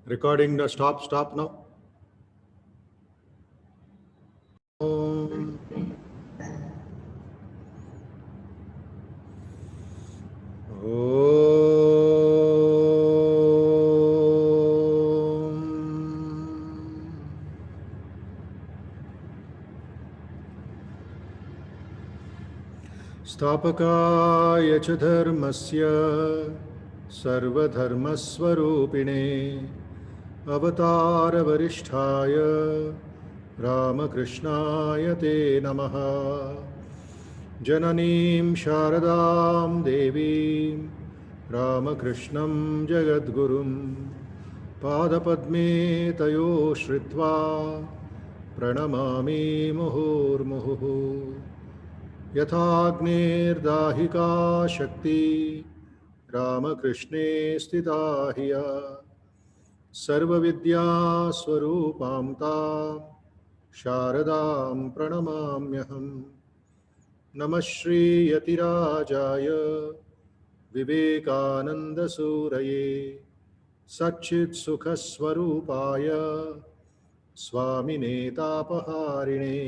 Recording the stop now. Om. स्थापकाय च धर्मस्य सर्वधर्मस्वरूपिणे अवतारवरिष्ठाय रामकृष्णाय ते नमः। जननीं शारदां देवीं रामकृष्णं जगद्गुरुं पादपद्मे तयो श्रित्वा प्रणमामि मुहुर्मुहुः। यथाग्नेर्दाहिका शक्ति रामकृष्णे स्थिता हिय सर्वविद्यास्वरूपां तां शारदां प्रणमाम्यहम्। नमः श्रीयतिराजाय विवेकानन्दसूरये सच्चित्सुखस्वरूपाय स्वामिने तापहारिणे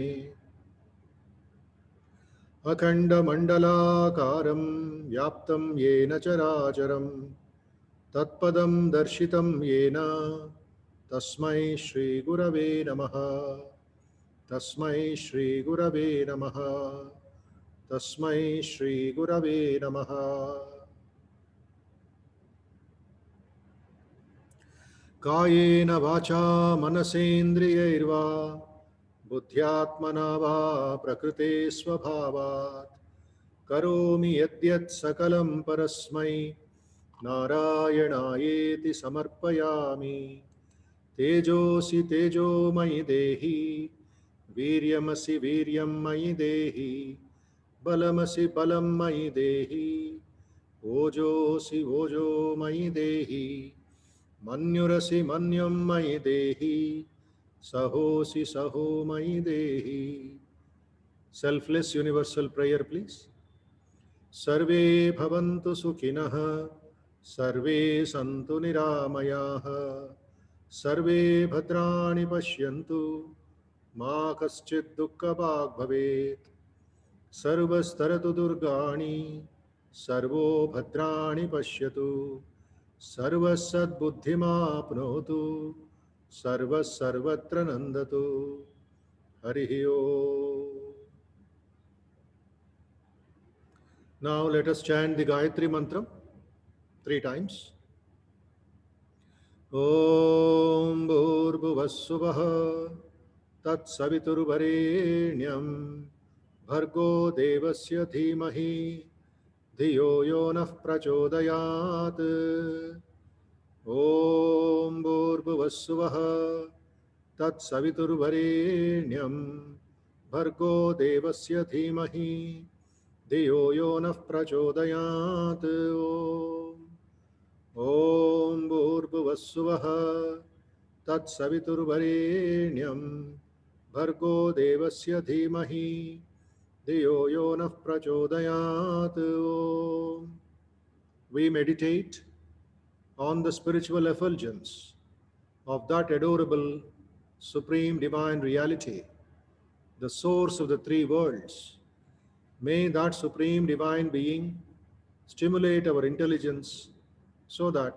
अखण्डमण्डलाकारं व्याप्तं येन चराचरं तत्पदं दर्शितं येन तस्मै श्रीगुरवे नमः। तस्मै श्रीगुरवे नमः। तस्मै श्रीगुरवे नमः। कायेन वाचा मनसेन्द्रियैर्वा बुद्ध्यात्मना वा प्रकृते स्वभावात् करोमि यद्यत् सकलं परस्मै नारायणायेति समर्पयामि। तेजोऽसि तेजोमयि देहि वीर्यमसि वीर्यं मयि देहि बलमसि बलं मयि देहि ओजोऽसि ओजो मयि देहि मन्युरसि मन्युं मयि देहि सहोऽसि सहो मयि देहि। Selfless universal prayer please. सर्वे भवन्तु सुखिनः सर्वे सन्तु निरामयाः सर्वे भद्राणि पश्यन्तु मा कश्चित् दुःखभाग् भवेत्। सर्वस्तरतु दुर्गाणि सर्वो भद्राणि पश्यतु सर्वसद्बुद्धिमाप्नोतु सर्वत्र नन्दतु। हरिः ओम्. Now let us chant the Gayatri Mantra 3 times. Om Bhurvubhuvah Svah Tatsaviturvarenyam Bhargo Devasya Dhimahi Dhiyo Yo Nः Prachodayat. Om Bhurvubhuvah Svah Tatsaviturvarenyam Bhargo Devasya Dhimahi Dhiyo Yo Nः Prachodayat. Om Bhurvubhuvah Svah Tatsaviturvarenyam Bhargo Devasya Dhimahi Dhiyo Yo Nः Prachodayat. We meditate on the spiritual effulgence of that adorable supreme divine reality, the source of the 3 worlds. May that supreme divine being stimulate our intelligence so that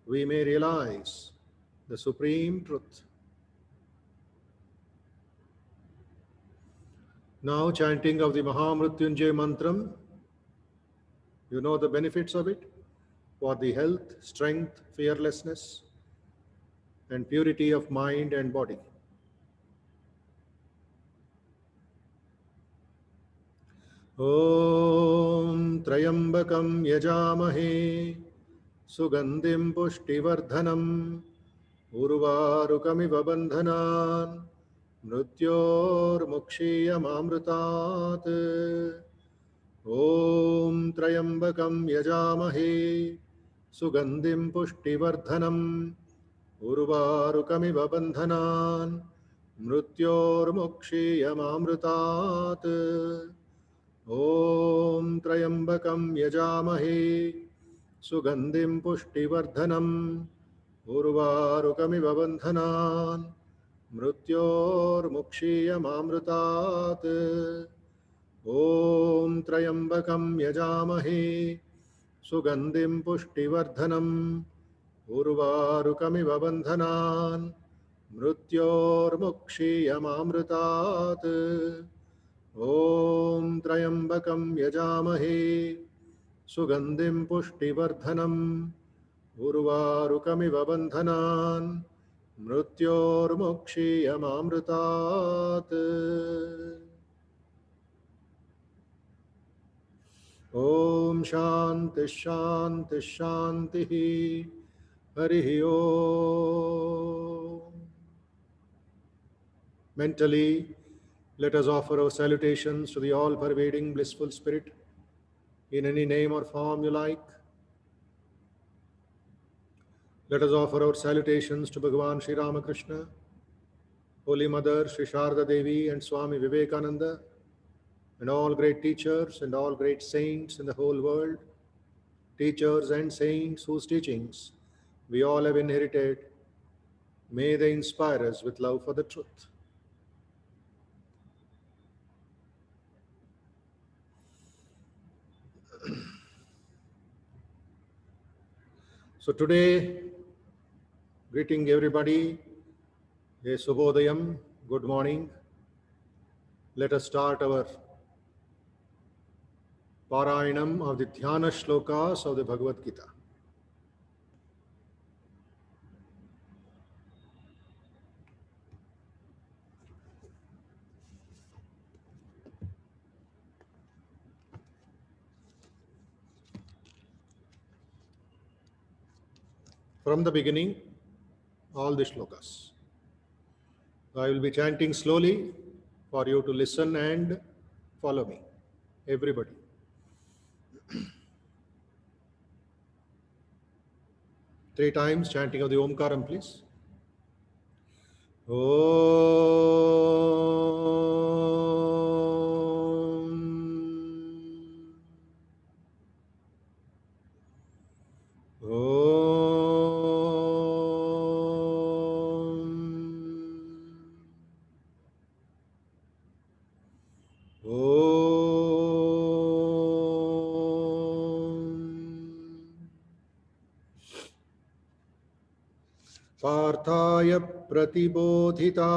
we may realize the supreme truth. Now chanting of the Mahamrutyunjay Mantram, you know the benefits of it for the health, strength, fearlessness and purity of mind and body. Om Trayambakam Yajamahe Sugandhim Pushtivardhanam Urvarukamiva Bandhanan Mrityor Mukshiyamamrutat. Om Trayambakam Yajamahe Sugandhim Pushtivardhanam Urvarukamiva Bandhanan Mrityor Mukshiyamamrutat. Om Trayambakam Yajamahe Sugandhim Pushtivardhanam उर्वारुकमिव बन्धनान् मृत्योर्मुक्षीयमामृतात्। ॐ त्र्यम्बकं यजामहे सुगन्धिं पुष्टिवर्धनम् उर्वारुकमिव बन्धनान् मृत्योर्मुक्षीयमामृतात्। ॐ त्र्यम्बकं यजामहे सुगन्धिं पुष्टिवर्धनम् उर्वारुकमिव बन्धनान् मृत्योर्मुक्षीयमामृतात्। ॐ शान्ति शान्ति शान्तिः। हरिः ओम्। Mentally, let us offer our salutations to the all-pervading blissful spirit in any name or form you like. Let us offer our salutations to Bhagavan Sri Ramakrishna, Holy Mother Sri Sharda Devi and Swami Vivekananda, and all great teachers and all great saints in the whole world, teachers and saints whose teachings we all have inherited. May they inspire us with love for the truth. So today, greeting everybody, a Subhodayam, good morning. Let us start our Parayanam of the Dhyana Shlokas of the Bhagavad Gita. From the beginning, all the shlokas. I will be chanting slowly for you to listen and follow me. Everybody. Three times chanting of the Omkaram, please. पार्थाय प्रतिबोधिता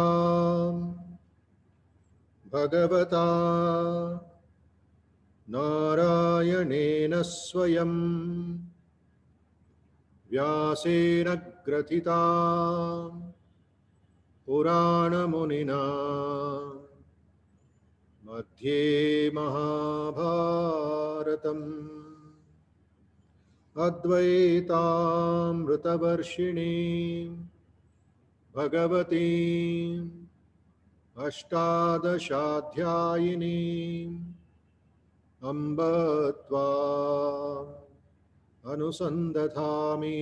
भगवता नारायणेन स्वयं व्यासेन ग्रथिता पुराणमुनिना मध्ये महाभारतम् अद्वैतामृतवर्षिणीं भगवतीम् अष्टादशाध्यायिनीम् अम्ब त्वाम् अनुसन्दधामि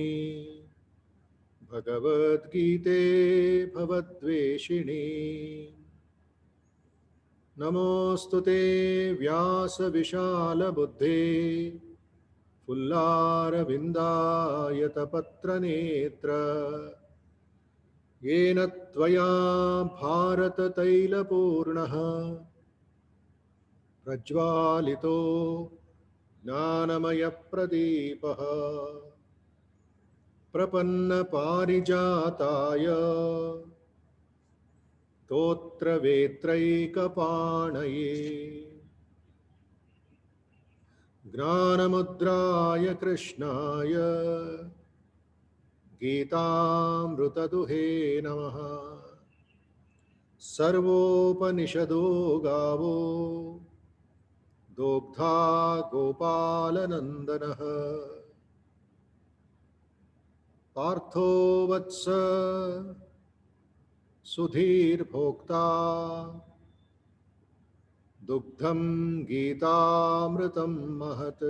भगवद्गीते भवद्वेषिणी। नमोऽस्तु ते व्यासविशालबुद्धे फुल्लारविन्दायतपत्रनेत्र येन त्वया भारततैलपूर्णः प्रज्वालितो ज्ञानमयप्रदीपः प्रपन्नपारिजाताय स्तोत्रवेत्रैकपाणये ज्ञानमुद्राय कृष्णाय गीतामृतदुहे नमः। सर्वोपनिषदो गावो दोग्धा गोपालनन्दनः पार्थो वत्स सुधीर्भोक्ता दुग्धं गीतामृतं महत्।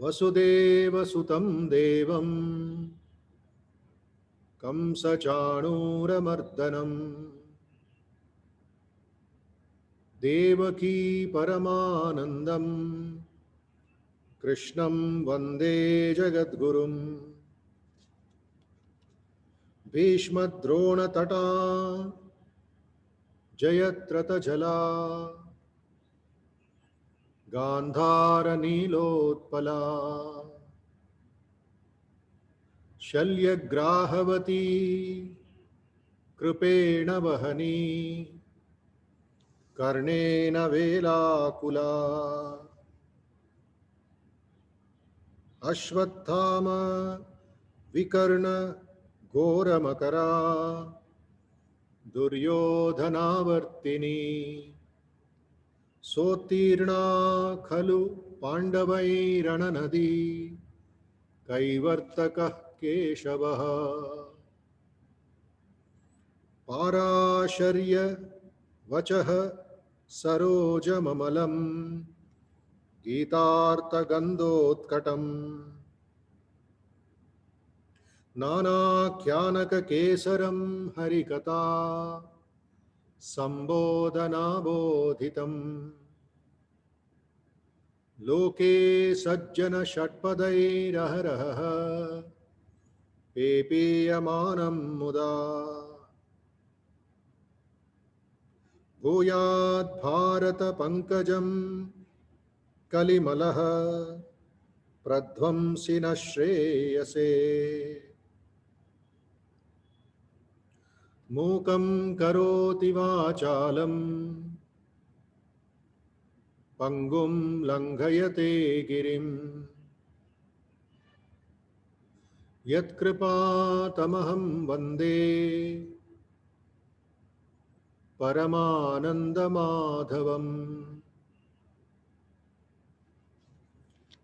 वसुदेवसुतं देवं कंसचाणूरमर्दनं Devaki परमानन्दं Krishnam Vande Jagadgurum Bhishmadrona Tata Jayatrata Jala Gandhara Nilotpala Shalyagrahavati Krupena Vahani Karnena Velakula Ashwathama Vikarna Ghoramakara Duryodhanavartini Sotirna Khalu Pandavairananadi Kaivartakah Keshavah Parasharya Vachaha Sarojamamalam Gitartagandotkatam Nanakyanaka Kesaram Harikata Sambodhanabodhitam Loke Sajjana Shatpadairaharaha Pepeyamanam Muda Bhuyat Bharata Pankajam Kalimalaha Pradvamsina Shreyase Mukam Karoti Vachalam Pangum Langhayate Girim Yatkripa Tamaham Vande Paramananda Madhavam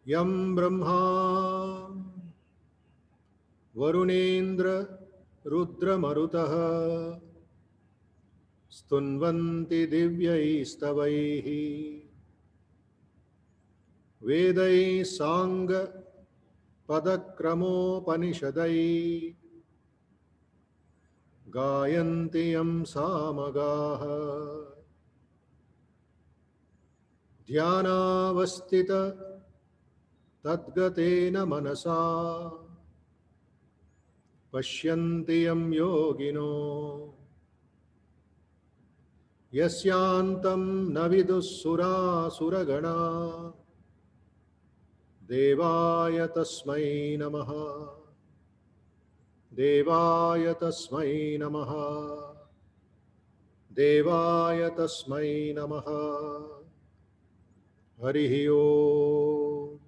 Yam Brahma Varunendra Rudra Marutaha Stunvanti Divyaistavaihi Vedai Sangha Padakramopanishadai Gayanti Yam Samagaha Dhyanavastita Tadgatena Manasa Pashyanti Yam Yogino Yasyantam Navidussura Suragana Devaya Tasmai Namaha Devaya Tasmai Namaha Devaya Tasmai Namaha Harihi Om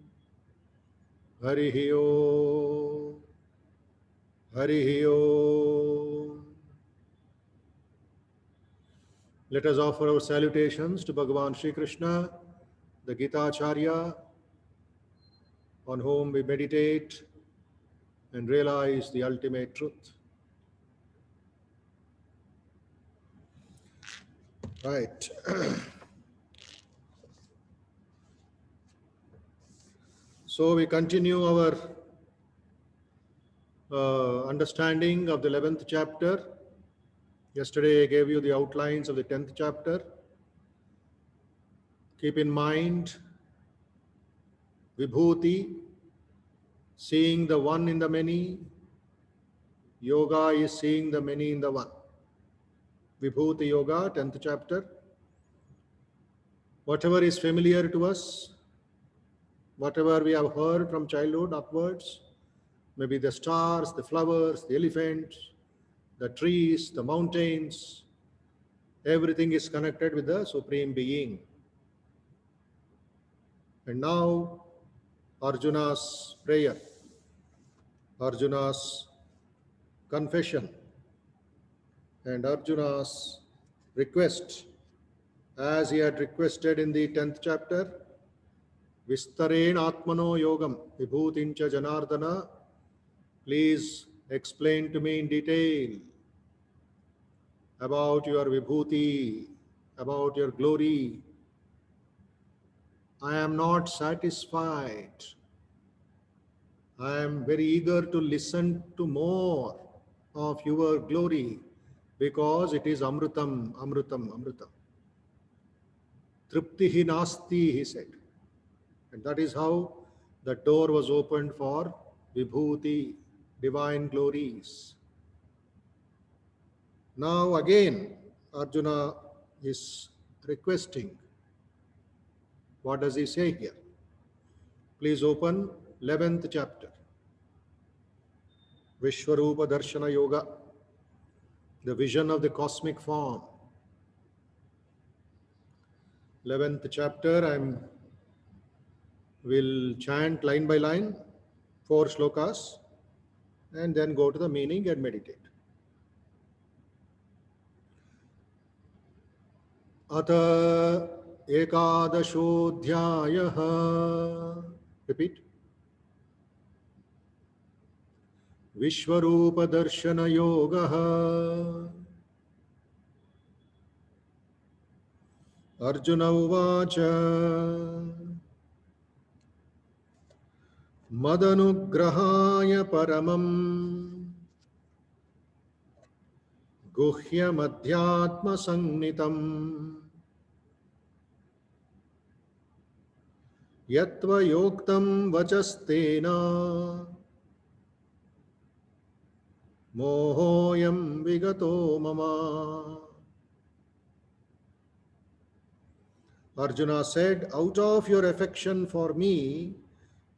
Harihi Om Harihi Om. Let us offer our salutations to Bhagavan Sri Krishna, the Gita Acharya, on whom we meditate and realize the ultimate truth. Right. So we continue our understanding of the 11th chapter. Yesterday I gave you the outlines of the 10th chapter. Keep in mind Vibhuti, seeing the one in the many. Yoga is seeing the many in the one. Vibhuti Yoga, 10th chapter. Whatever is familiar to us, whatever we have heard from childhood upwards, maybe the stars, the flowers, the elephants, the trees, the mountains, everything is connected with the Supreme Being. And now Arjuna's prayer, Arjuna's confession, and Arjuna's request, as he had requested in the 10th chapter, Vistaren Atmano Yogam Vibhutincha Janardana, please explain to me in detail about your Vibhuti, about your glory. I am not satisfied. I am very eager to listen to more of your glory because it is Amrutam, Amrutam, Amrutam. Triptihi Nasti, he said. And that is how The door was opened for Vibhuti, divine glories. Now again, Arjuna is requesting. What does he say here? Please open 11th chapter. Vishwarupa Darshana Yoga, the vision of the cosmic form. 11th chapter, will chant line by line, 4 shlokas, and then go to the meaning and meditate. Atha ekadashodhyayah. Repeat. Vishwarupa Darshana Yoga. Arjuna Uvacha. Madanugrahaya paramam guhyamadhyatma sangnitam yatva yoktam vachastena mohoyam vigato mama. Arjuna said, out of your affection for me,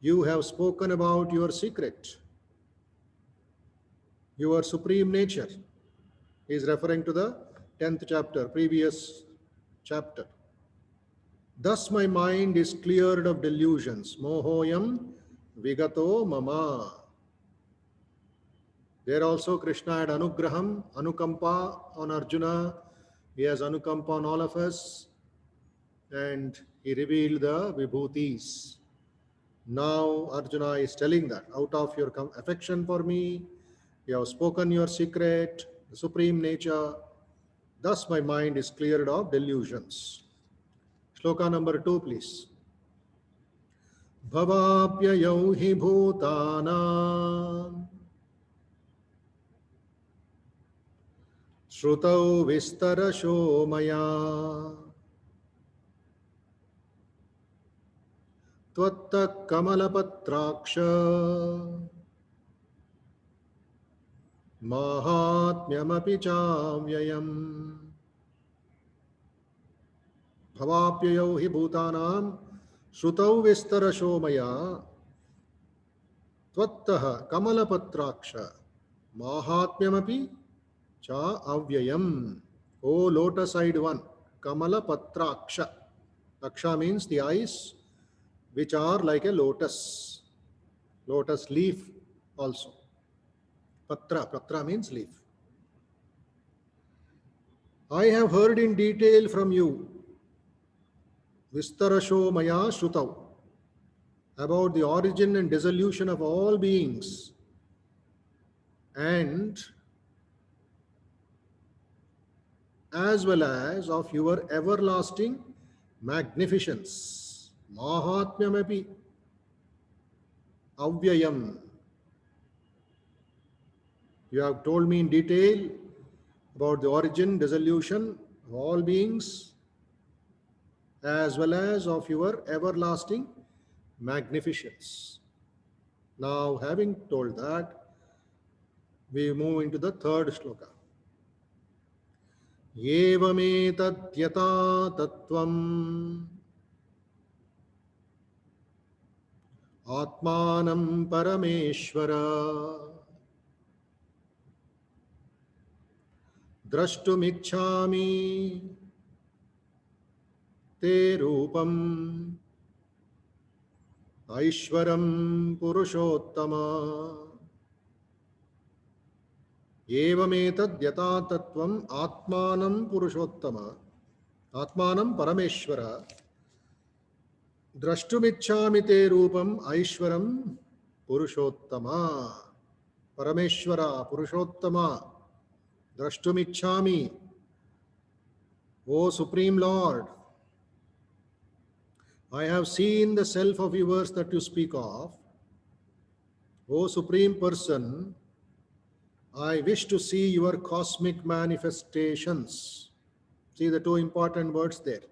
you have spoken about your secret, your supreme nature. He is referring to the 10th chapter, previous chapter. Thus my mind is cleared of delusions. Mohoyam vigato mama. There also Krishna had anugraham, anukampa on Arjuna. He has anukampa on all of us. And he revealed the vibhutis. Now Arjuna is telling that out of your affection for me, you have spoken your secret, the supreme nature. Thus my mind is cleared of delusions. Shloka number 2, please. Bhavapyayau hi bhutanam Shrutau vistarasho maya Tvatta kamalapatraksha Mahatmyamapi chavyayam. Bhavapyayau hi bhutanam Shrutau vistarasho maya Tvattaha kamalapatraksha Mahatmyamapi cha avyayam. O lotus-eyed one, kamalapatraksha. Aksha means the eyes, which are like a lotus. Lotus leaf also. Patra means leaf. I have heard in detail from you, Vistarasho Maya Shrutau, about the origin and dissolution of all beings, and as well as of your everlasting magnificence. Mahatmyamapi avyayam. You have told me in detail about the origin, dissolution of all beings, as well as of your everlasting magnificence. Now, having told that, we move into the third shloka. Yevametat tattvam atmanam parameshvara drashtumichhami te rupam aishwaram purushottama. Evametad yata tattvam atmanam purushottama atmanam parameshvara drashtumichhami te rupam aishwaram purushottama. Parameshvara, Purushottama, drashtumichhami. O Supreme Lord, I have seen the self of yours that you speak of. O Supreme Person, I wish to see your cosmic manifestations. See the two important words there.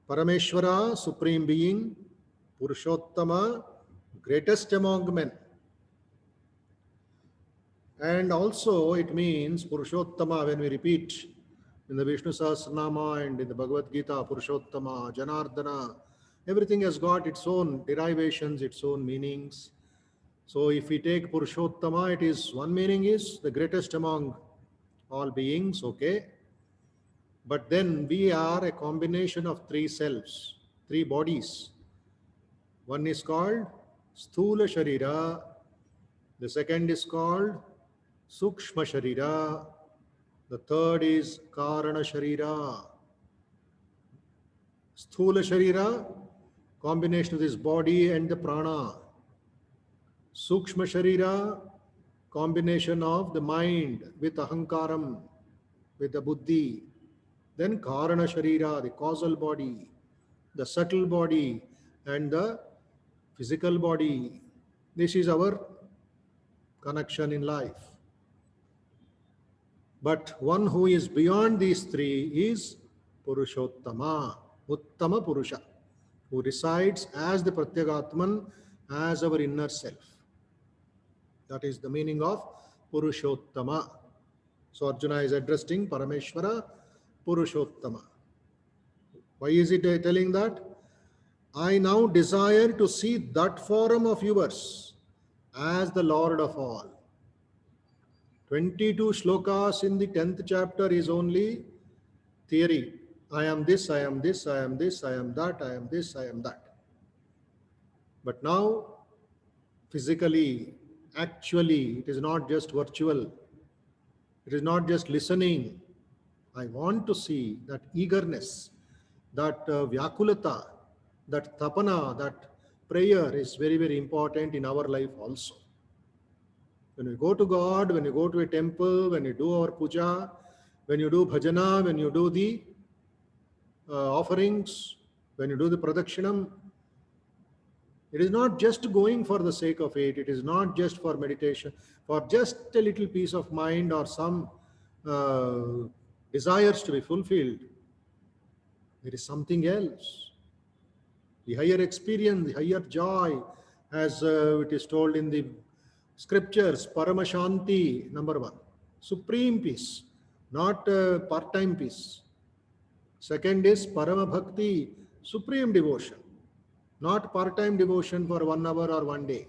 Parameshvara, Supreme Being. Purushottama, greatest among men. And also it means Purushottama, when we repeat in the Vishnu Sahasranama and in the Bhagavad Gita, Purushottama, Janardana, everything has got its own derivations, its own meanings. So if we take Purushottama, it is one meaning is the greatest among all beings, okay? But then we are a combination of three selves, three bodies. One is called Sthula Sharira, the second is called Sukshma Sharira, the third is Karana Sharira. Sthula Sharira, combination of this body and the prana. Sukshma Sharira, combination of the mind with ahankaram, with the buddhi. Then Karana Sharira, the causal body, the subtle body, and the physical body. This is our connection in life. But one who is beyond these three is Purushottama, Uttama Purusha, who resides as the Pratyagatman, as our inner self. That is the meaning of Purushottama. So Arjuna is addressing Parameshwara, Purushottama. Why is it telling that? I now desire to see that form of yours as the Lord of all. 22 shlokas in the 10th chapter is only theory. I am this, I am this, I am this, I am that, I am this, I am that. But now, physically, actually, it is not just virtual. It is not just listening. I want to see that eagerness, that vyakulata, that tapana, that prayer is very, very important in our life also. When we go to God, when you go to a temple, when you do our puja, when you do bhajana, when you do the offerings, when you do the pradakshinam, it is not just going for the sake of it. It is not just for meditation, for just a little peace of mind or some desires to be fulfilled. There is something else. The higher experience, the higher joy, as it is told in the scriptures, Paramashanti, number one. Supreme peace, not part-time peace. Second is Parama Bhakti, supreme devotion, not part-time devotion for 1 hour or 1 day.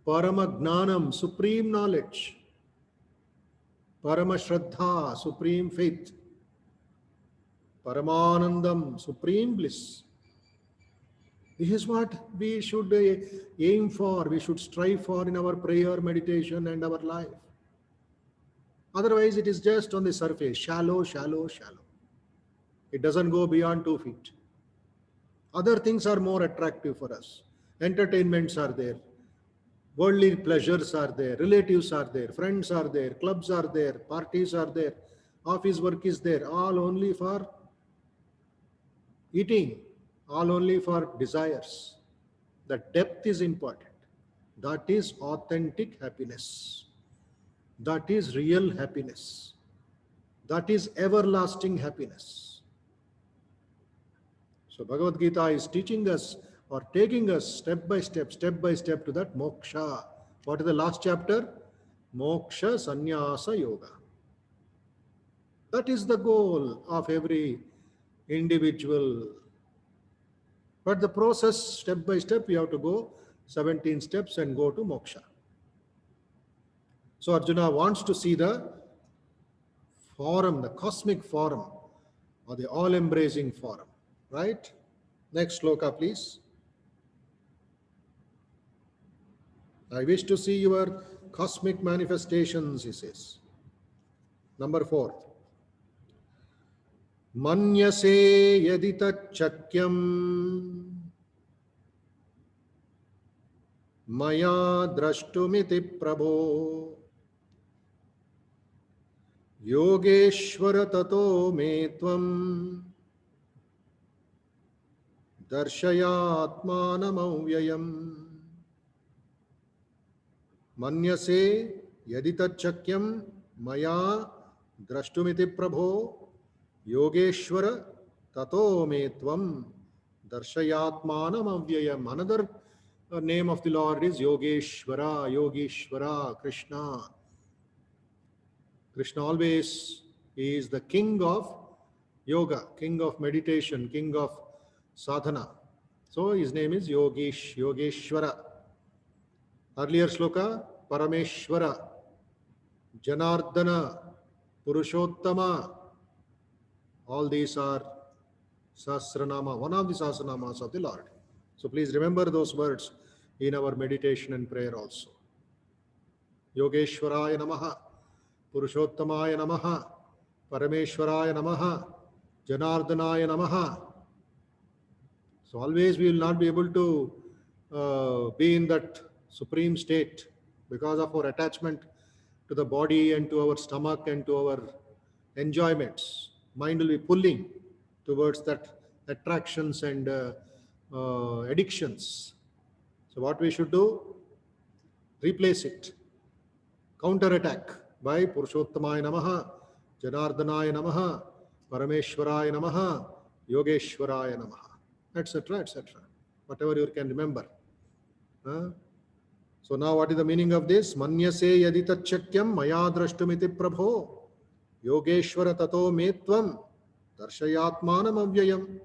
Parama Gnanam, supreme knowledge. Parama Shraddha, supreme faith. Paramanandam, supreme bliss. This is what we should aim for, we should strive for in our prayer, meditation, and our life. Otherwise, it is just on the surface, shallow, shallow, shallow. It doesn't go beyond 2 feet. Other things are more attractive for us. Entertainments are there. Worldly pleasures are there. Relatives are there. Friends are there. Clubs are there. Parties are there. Office work is there. All only for eating. All only for desires. The depth is important. That is authentic happiness. That is real happiness. That is everlasting happiness. So Bhagavad Gita is teaching us or taking us step by step to that moksha. What is the last chapter? Moksha Sannyasa Yoga. That is the goal of every individual. But the process, step by step, we have to go 17 steps and go to moksha. So Arjuna wants to see the forum, the cosmic forum, or the all-embracing forum. Right? Next sloka, please. I wish to see your cosmic manifestations, he says. Number 4. Manyase yadita chakyam maya drashtumiti prabho yogeshwara tato me tvam darshayatmanamavyayam. Manyase yaditachakyam maya drashtumiti prabho yogeshwara tato me tvam Darshayatmanam avyayam. Another name of the Lord is Yogeshwara, Yogeshwara, Krishna. Krishna always is the king of yoga, king of meditation, king of sadhana. So his name is Yogeshwara. Earlier sloka, Parameshwara, Janardana, Purushottama. All these are Sahasranama, one of the Sahasranamas of the Lord. So please remember those words in our meditation and prayer also. Yogeshwaraya Namaha, Purushottamaya Namaha, Parameshwaraya Namaha, Janardanaya Namaha. So always we will not be able to be in that supreme state because of our attachment to the body and to our stomach and to our enjoyments. Mind will be pulling towards that attractions and addictions. So what we should do? Replace it. Counter-attack by Purushottamaya Namaha, Janardanaya Namaha, Parameshwaraya Namaha, Yogeshwaraya Namaha, etc., etc. Whatever you can remember. So now what is the meaning of this? Manyase yaditachakyam maya drashtumiti prabho Yogeshwara tato metvam darshayatmanam avyayam.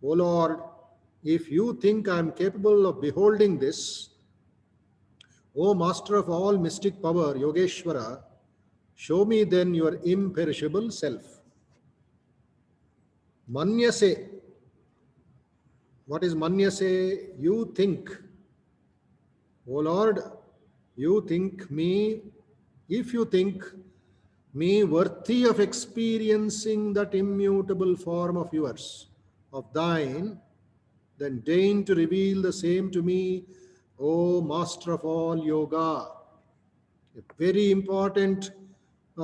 O Lord, if you think I am capable of beholding this, O Master of all mystic power, Yogeshwara, show me then your imperishable self. Manyase. What is Manyase? You think. O Lord, you think me, if you think me worthy of experiencing that immutable form of yours, of thine, then deign to reveal the same to me, O Master of all yoga. A very important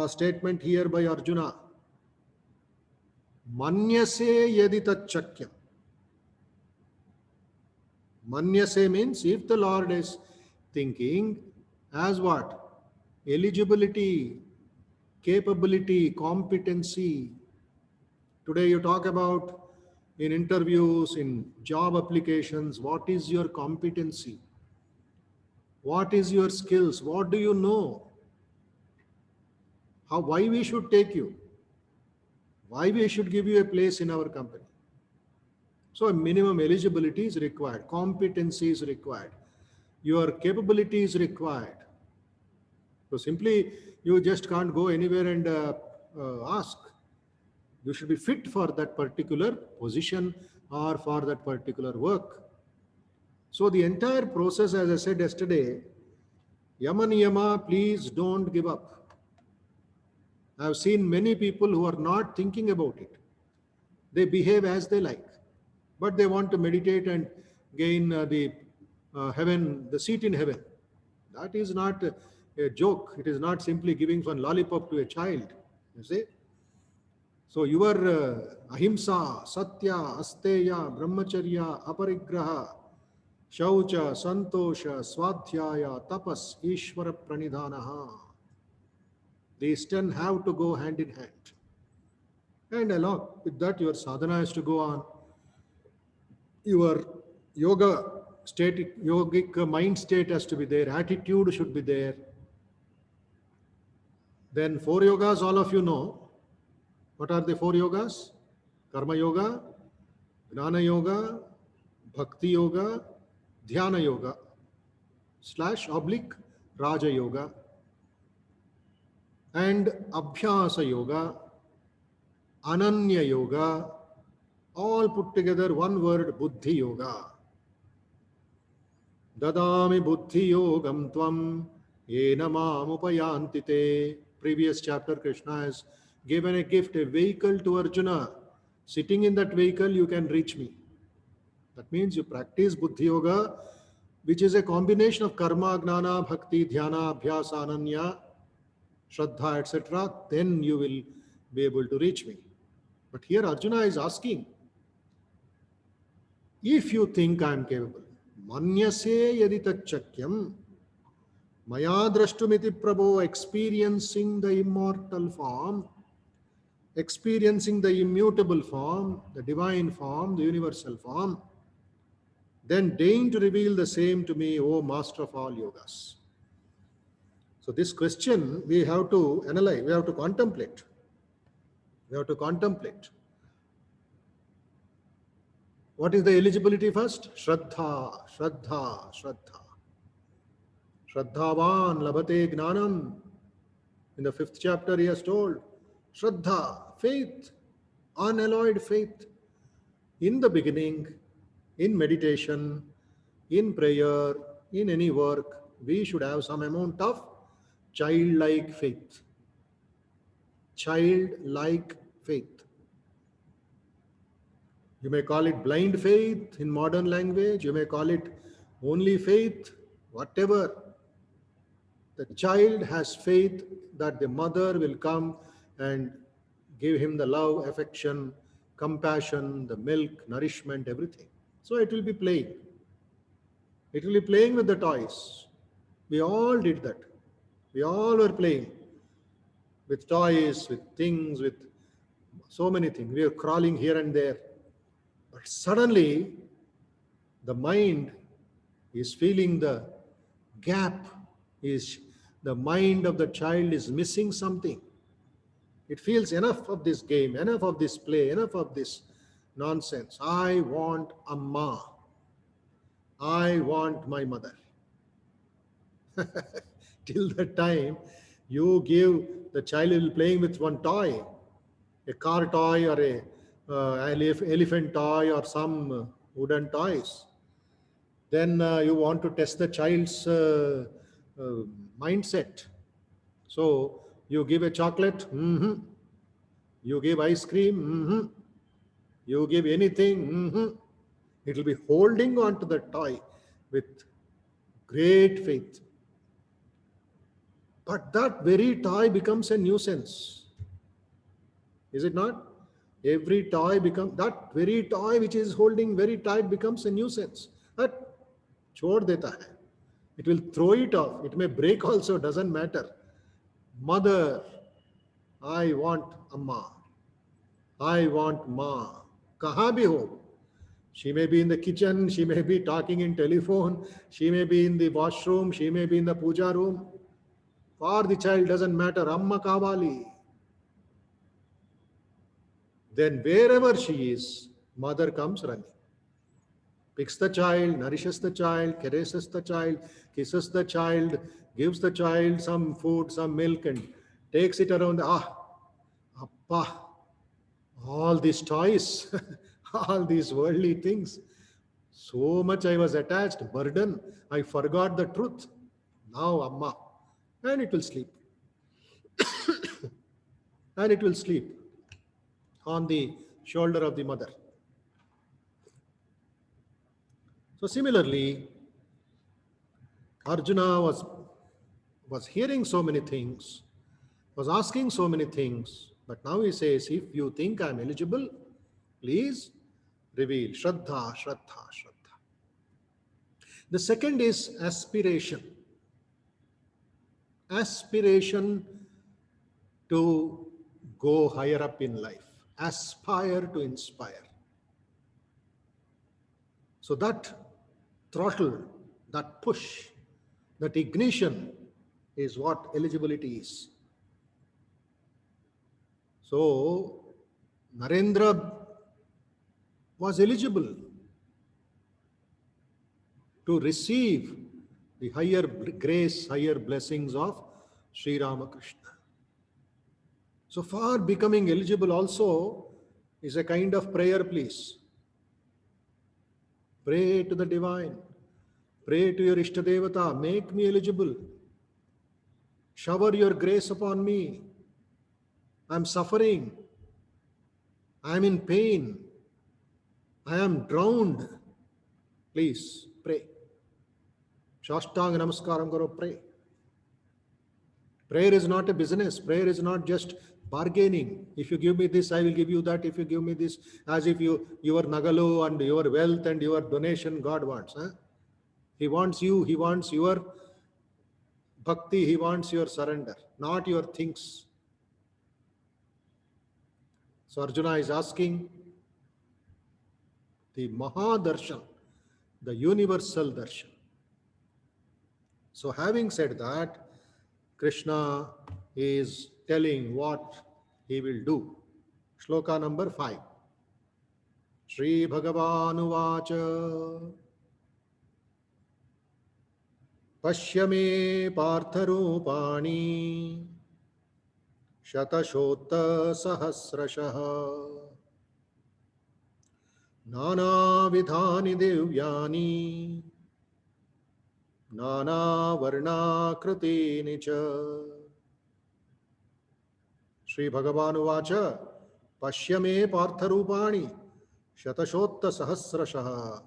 statement here by Arjuna. Manyase yaditachakyam. Manyase means if the Lord is thinking as what? Eligibility, capability, competency. Today you talk about in interviews, in job applications, what is your competency? What is your skills? What do you know? Why we should take you? Why we should give you a place in our company? So a minimum eligibility is required, competency is required, your capability is required. So simply you just can't go anywhere and ask. You should be fit for that particular position or for that particular work. So the entire process, as I said yesterday, Yama Niyama, please don't give up. I have seen many people who are not thinking about it. They behave as they like, but they want to meditate and gain the heaven, the seat in heaven. That is not a joke. It is not simply giving one lollipop to a child. You see? So your ahimsa, satya, asteya, brahmacharya, aparigraha, shaucha, santosha, swadhyaya, tapas, ishvara pranidhanaha. These 10 have to go hand in hand. And along with that, your sadhana has to go on. Your yoga state, yogic mind state has to be there. Attitude should be there. Then 4 yogas, all of you know. What are the 4 yogas? Karma yoga, Gnana yoga, Bhakti yoga, Dhyana yoga / Raja yoga, and Abhyasa yoga, Ananya yoga, all put together one word, Buddhi yoga. Dadami buddhi yogam tvam yena mam upayantite. Previous chapter, Krishna has given a gift, a vehicle to Arjuna. Sitting in that vehicle, you can reach me. That means you practice Buddhi Yoga, which is a combination of Karma, Gnana, Bhakti, Dhyana, Abhyasa, Ananya, Shraddha, etc. Then you will be able to reach me. But here Arjuna is asking, if you think I am capable, Manyase yaditachakyam, Maya drashtumiti prabho, experiencing the immortal form, experiencing the immutable form, the divine form, the universal form, then deign to reveal the same to me, O Master of all yogas. So this question we have to analyze, we have to contemplate. We have to contemplate. What is the eligibility first? Shraddha, Shraddha, Shraddha. Shraddhavan labhate gnanam. In the 5th chapter he has told, Shraddha, faith, unalloyed faith. In the beginning, in meditation, in prayer, in any work, we should have some amount of childlike faith. Childlike faith. You may call it blind faith in modern language, you may call it only faith, whatever. The child has faith that the mother will come and give him the love, affection, compassion, the milk, nourishment, everything. So it will be playing. It will be playing with the toys. We all did that. We all were playing with toys, with things, with so many things. We were crawling here and there. But suddenly, the mind is feeling the gap, is the mind of the child is missing something. It feels enough of this game, enough of this play, enough of this nonsense. I want Amma. I want my mother. Till the time you give the child will playing with one toy, a car toy or a elephant toy or some wooden toys, then you want to test the child's mindset. So you give a chocolate, you give ice cream, you give anything, it will be holding on to the toy with great faith. But that very toy becomes a nuisance. Is it not? Every toy becomes, that very toy which is holding very tight becomes a nuisance. That chhod deta hai. It will throw it off. It may break also, doesn't matter. Mother, I want Amma. I want Ma. Kaha bhi ho. She may be in the kitchen, she may be talking in telephone, she may be in the washroom, she may be in the puja room. For the child doesn't matter. Amma kavali. Then wherever she is, mother comes running. Picks the child, nourishes the child, caresses the child, kisses the child, gives the child some food, some milk, and takes it around. Appa, all these toys, all these worldly things. So much I was attached, burden, I forgot the truth. Now, Amma. And it will sleep. And it will sleep on the shoulder of the mother. So similarly, Arjuna was hearing so many things, was asking so many things, but now he says, if you think I am eligible, please reveal. Shraddha, Shraddha, Shraddha. The second is aspiration. Aspiration to go higher up in life. Aspire to inspire. So that throttle, that push, that ignition is what eligibility is. So Narendra was eligible to receive the higher grace, higher blessings of Sri Ramakrishna. So for becoming eligible also is a kind of prayer, please. Pray to the divine. Pray to your Ishtadevata. Make me eligible. Shower your grace upon me. I am suffering. I am in pain. I am drowned. Please pray. Shashtanga Namaskaram Karo, pray. Prayer is not a business. Prayer is not just bargaining. If you give me this, I will give you that. If you give me this, as if your nagalu and your wealth and your donation God wants. Huh? He wants you. He wants your bhakti. He wants your surrender, not your things. So Arjuna is asking the Mahadarshan, the universal darshan. So having said that, Krishna is telling what he will do. Shloka number 5. Shri Bhagavan Pashya me partharupani Shatashotta Sahasrashah Nana Vidhani Divyani Nana Varna Kritini Cha. Shri Bhagavan Uvacha Pashya me partharupani Shatashotta Sahasrashah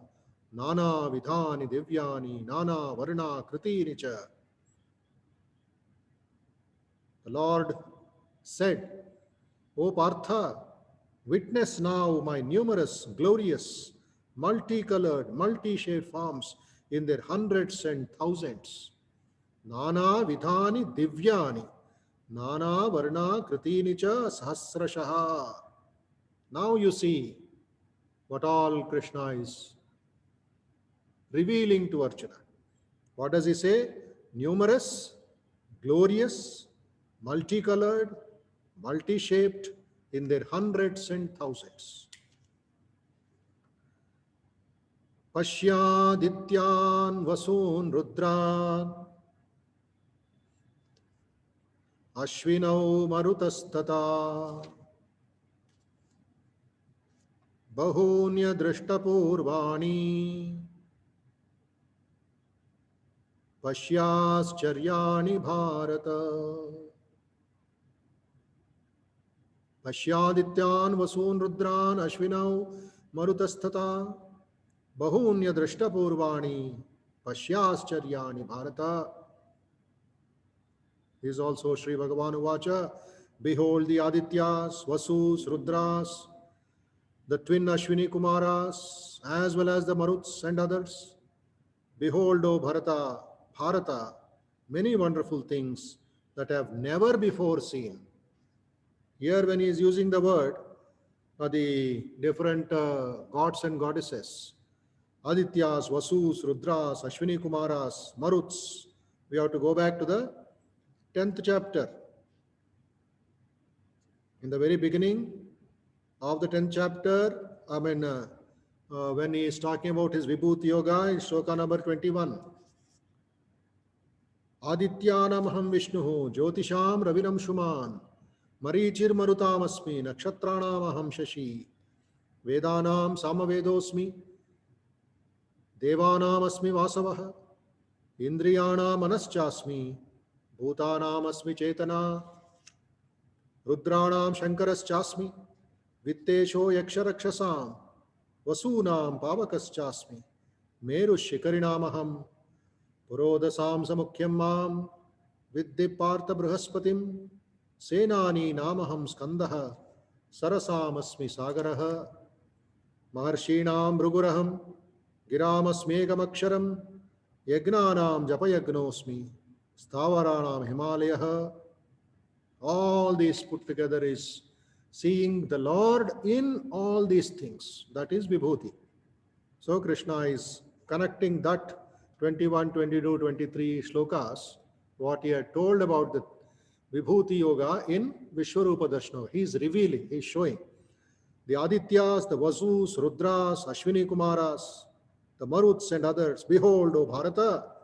Nana Vidhani Divyani Nana Varna Kritini Cha. The Lord said, O Partha, witness now my numerous, glorious, multicolored, multi-shaped forms in their hundreds and thousands. Nana vidhani divyani, nana varna kritini cha sahasrashaha. Now you see what all Krishna is revealing to Arjuna. What does he say? Numerous, glorious, multicolored, multi-shaped in their hundreds and thousands. Pashyadityan vasun rudran ashvinau marutastata bahunya drishtapurvani Pashyascharyaani Bharata. Pashyadityan vasun rudran ashvinau marutastata bahunya drishtapurvani Pashyascharyaani Bharata. Is also Sri Bhagavan Uvacha. Behold the Adityas, Vasus, Rudras, the twin Ashwini Kumaras, as well as the Maruts and others. Behold, O Bharata, many wonderful things that have never before seen. Here, when he is using the word, the different gods and goddesses, Adityas, Vasus, Rudras, Ashwini Kumaras, Maruts, we have to go back to the 10th chapter. In the very beginning of the 10th chapter, when he is talking about his Vibhuti Yoga, in Shloka number 21. Adityanam aham Vishnuhu, Jyotisham Ravinam Shuman, Marichir Marutam Asmi, Nakshatranam aham Shashi, Vedanam Samavedosmi, Devanam Asmi Vasavaha, Indriyana Manaschasmi, Bhutanam Asmi Chetana, Rudranam Shankaraschasmi, Vittesho Yaksharakshasam, Vasunam Pavakaschasmi, Meru Shikarinamaham, Purodasam Samukhyam Mam, Vidhi Partha Brahaspatim, Senani Namaham Skandaha, Sarasam Asmi Sagaraha, Maharshinam Bruguraham, Giramasmegamaksharam, Yagnanam Japayagnosmi, Stavaranam Himalayaha. All these put together is seeing the Lord in all these things. That is Vibhuti. So Krishna is connecting that 21, 22, 23 shlokas, what he had told about the Vibhuti Yoga in Vishwarupa Darshana. He is revealing, he is showing. The Adityas, the Vasus, Rudras, Ashwini Kumaras, the Maruts and others. Behold, O Bharata,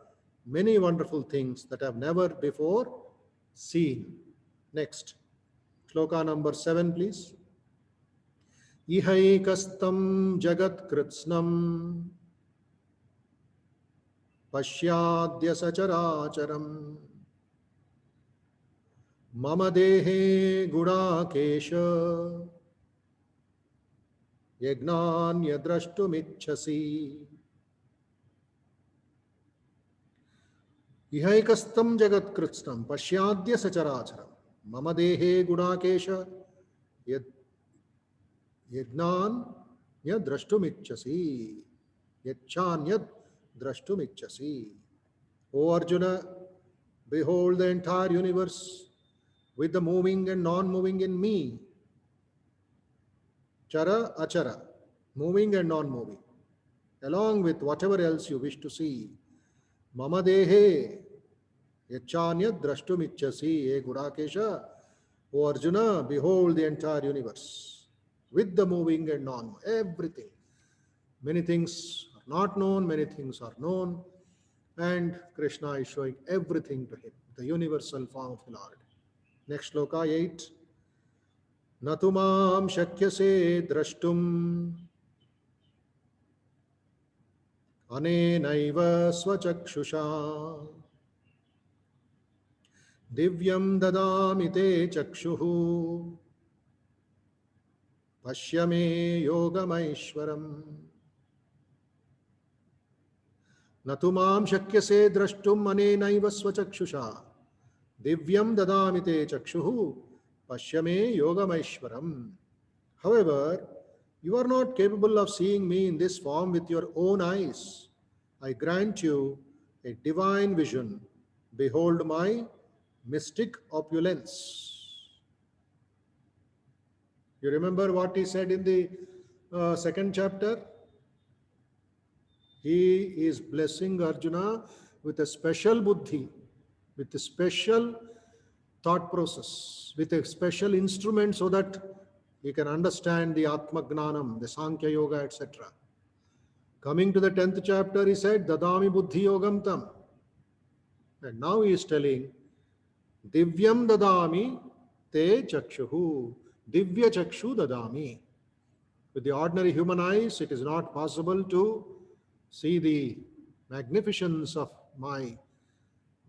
many wonderful things that have never before seen. Next. Shloka number 7, please. Ihaikastam jagat kritsnam pashyadya sacharacharam mama dehe gudakesha yagnanya drashtumichhasi. Ihaikastam jagat kritsnam pashyadya sacharacharam mama dehe gudakesha yajnan yad drashtumichhasi yachan yad drashtumichhasi. O Arjuna, behold the entire universe with the moving and non-moving in me. chara, achara, moving and non-moving, along with whatever else you wish to see. Mama dehe yachanya drashtumichasi, e Gurakesha, O Arjuna, behold the entire universe with the moving and non, everything. Many things are not known, many things are known, and Krishna is showing everything to him, the universal form of the Lord. Next sloka 8. Natumam shakyase drashtum anenaiva swachakshusha divyam dadami te chakshuhu pashyame yogamaishwaram. Natumam shakyase drashtum anenaiva swachakshusha divyam dadamite chakshuhu pashyame yogamaishwaram. However, you are not capable of seeing me in this form with your own eyes. I grant you a divine vision. Behold my mystic opulence. You remember what he said in the second chapter? He is blessing Arjuna with a special buddhi, with a special thought process, with a special instrument so that he can understand the Atma Gnanam, the Sankhya Yoga, etc. Coming to the 10th chapter, he said, Dadami Buddhi Yogam Tam. And now he is telling, Divyam Dadami Te Chakshuhu. Divya Chakshu Dadami. With the ordinary human eyes, it is not possible to see the magnificence of my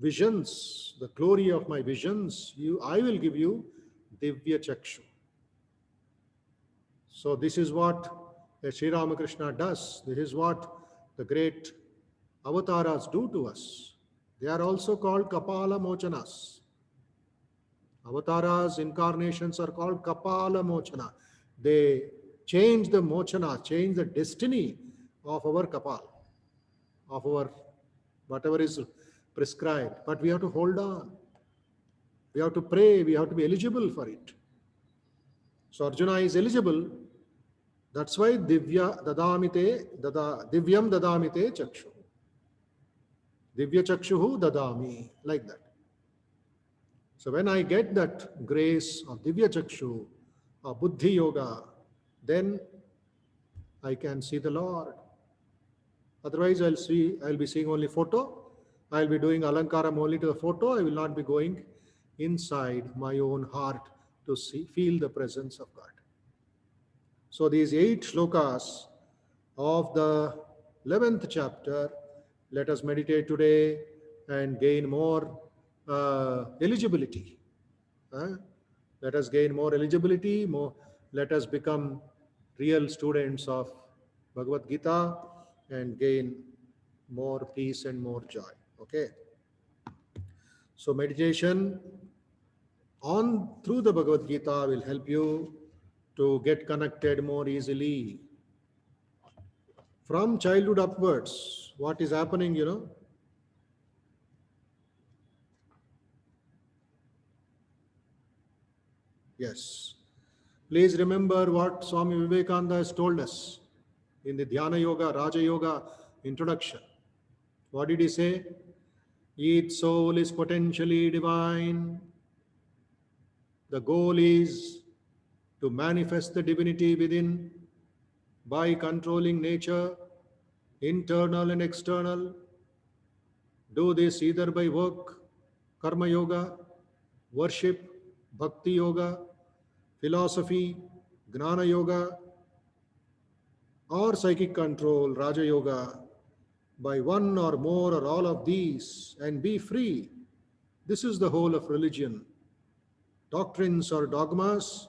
visions, the glory of my visions. I will give you Divya Chakshu. So this is what Sri Ramakrishna does. This is what the great avatars do to us. They are also called Kapala Mochanas. Avatars, incarnations are called Kapala Mochana. They change the Mochana, change the destiny of our Kapal, of our whatever is prescribed. But we have to hold on. We have to pray. We have to be eligible for it. So Arjuna is eligible. That's why Divyam Dadamite Chakshu. Divya Chakshuhu Dadami. Like that. So when I get that grace of Divya Chakshu, of Buddhi Yoga, then I can see the Lord. Otherwise, I'll be seeing only photo. I'll be doing alankaram only to the photo. I will not be going inside my own heart to feel the presence of God. So these 8 shlokas of the 11th chapter, let us meditate today and gain more eligibility. Let us gain more eligibility, let us become real students of Bhagavad Gita and gain more peace and more joy. Okay. So meditation through the Bhagavad Gita will help you to get connected more easily. From childhood upwards, what is happening, Yes. Please remember what Swami Vivekananda has told us in the Dhyana Yoga, Raja Yoga introduction. What did he say? Each soul is potentially divine. The goal is to manifest the divinity within by controlling nature, internal and external. Do this either by work, Karma Yoga, worship, Bhakti Yoga, philosophy, Gnana Yoga, or psychic control, Raja Yoga, by one or more or all of these, and be free. This is the whole of religion. Doctrines or dogmas,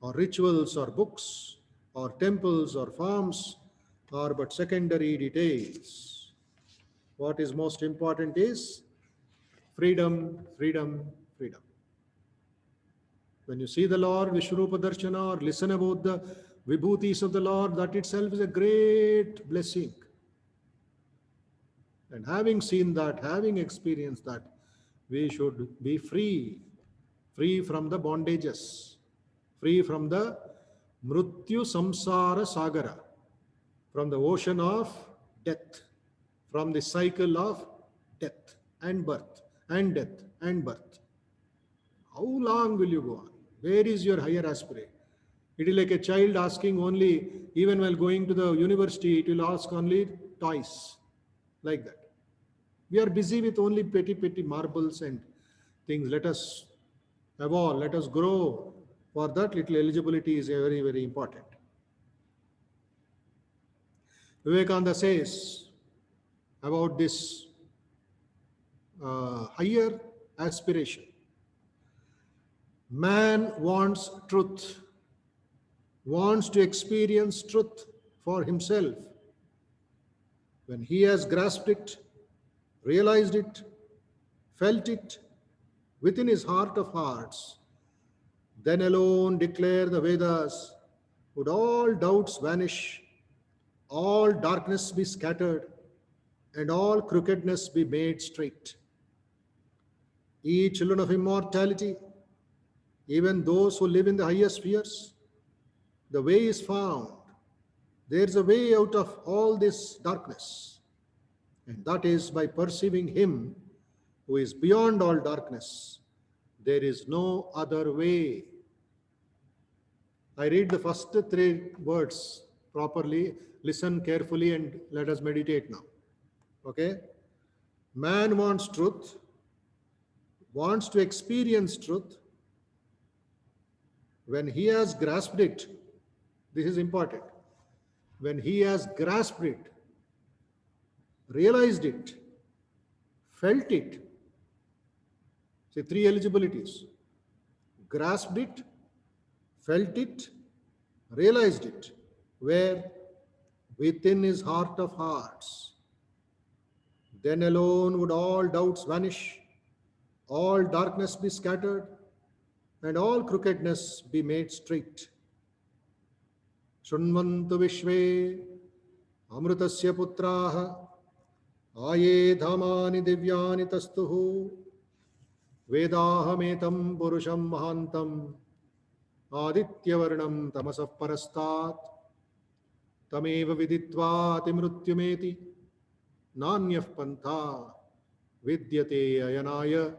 or rituals or books, or temples or farms are but secondary details. What is most important is freedom, freedom, freedom. When you see the Lord, Vishwarupa Darshana, or listen about the vibhutis of the Lord, that itself is a great blessing. And having seen that, having experienced that, we should be free from the bondages, free from the Mrityu Samsara Sagara, from the ocean of death, from the cycle of death and birth and death and birth. How long will you go on? Where is your higher aspiration? It is like a child asking only, even while going to the university, it will ask only toys, like that. We are busy with only petty, petty marbles and things. Let us evolve, let us grow. For that, little eligibility is very, very important. Vivekananda says about this higher aspiration. Man wants truth, wants to experience truth for himself. When he has grasped it, realized it, felt it within his heart of hearts, then alone, declare the Vedas, would all doubts vanish, all darkness be scattered, and all crookedness be made straight. Ye children of immortality, even those who live in the higher spheres, the way is found. There's a way out of all this darkness, and that is by perceiving Him who is beyond all darkness. There is no other way. I read the first three words properly. Listen carefully and let us meditate now. Okay? Man wants truth, wants to experience truth. When he has grasped it, this is important. When he has grasped it, realized it, felt it, see three eligibilities: grasped it, felt it, realized it. Where? Within his heart of hearts. Then alone would all doubts vanish, all darkness be scattered, and all crookedness be made straight. Shunvantu Vishve Amrutasya Putraha Aye Dhamani Divyani Tastuhu Vedahametam Purusham Mahantam Adityavarnam Tamasah Parastat Tameva Viditva Timrutyumeti Nanyah Pantha Vidyate Ayanaya.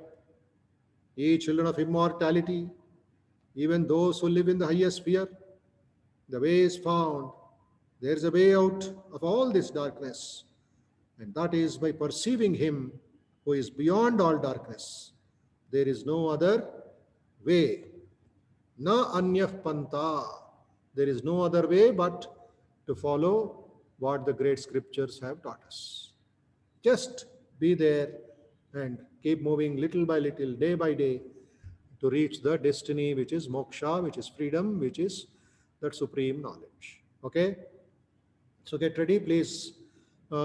Ye children of immortality, even those who live in the highest sphere, the way is found. There is a way out of all this darkness, and that is by perceiving Him who is beyond all darkness. There is no other way. Na anyah panta. There is no other way but to follow what the great scriptures have taught us. Just be there and keep moving little by little, day by day, to reach the destiny which is moksha, which is freedom, which is that supreme knowledge. Okay? So get ready, please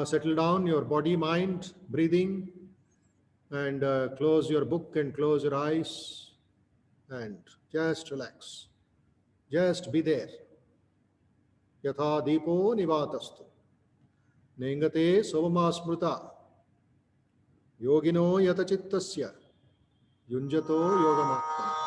settle down your body, mind, breathing, and close your book and close your eyes and just relax. Just be there. Yatha deepo nivatastu. Nengate sovama smruta. Yogino yatachittasya. Yunjato yogamatmana.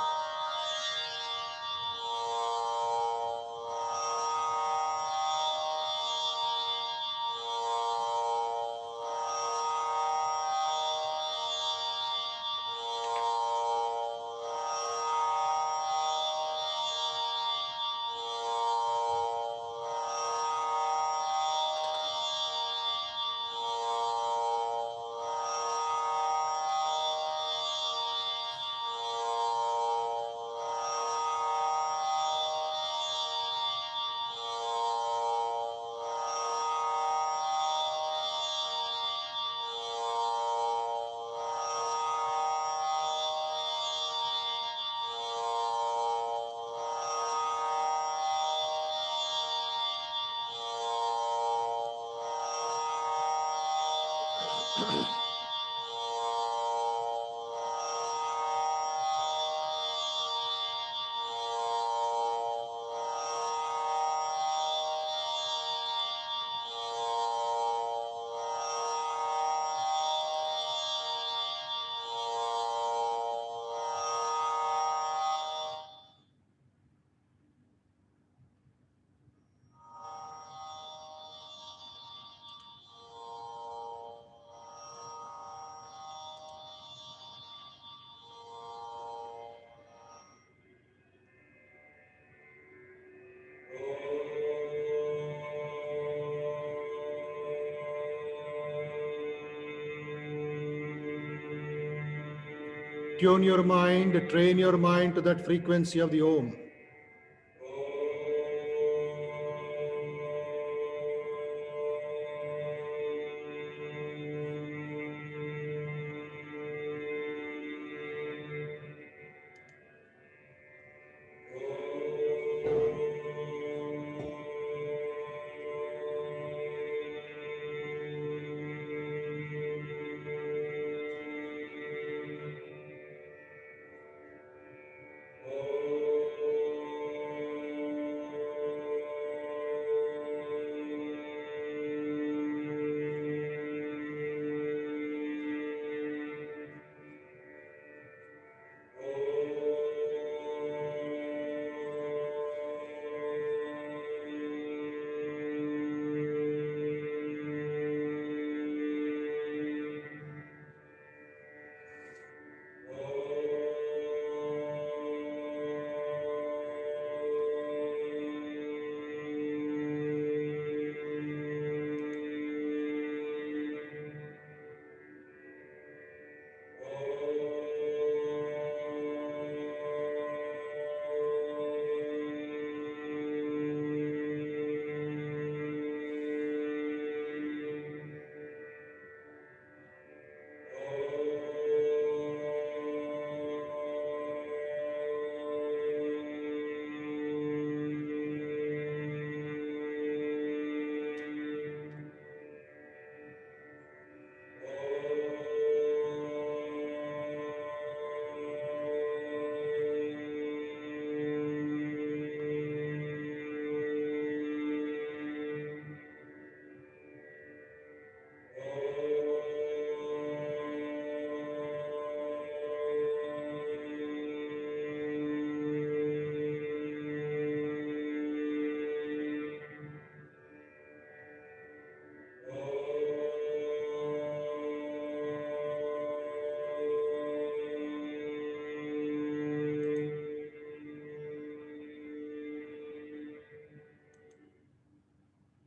Tune your mind, train your mind to that frequency of the Om.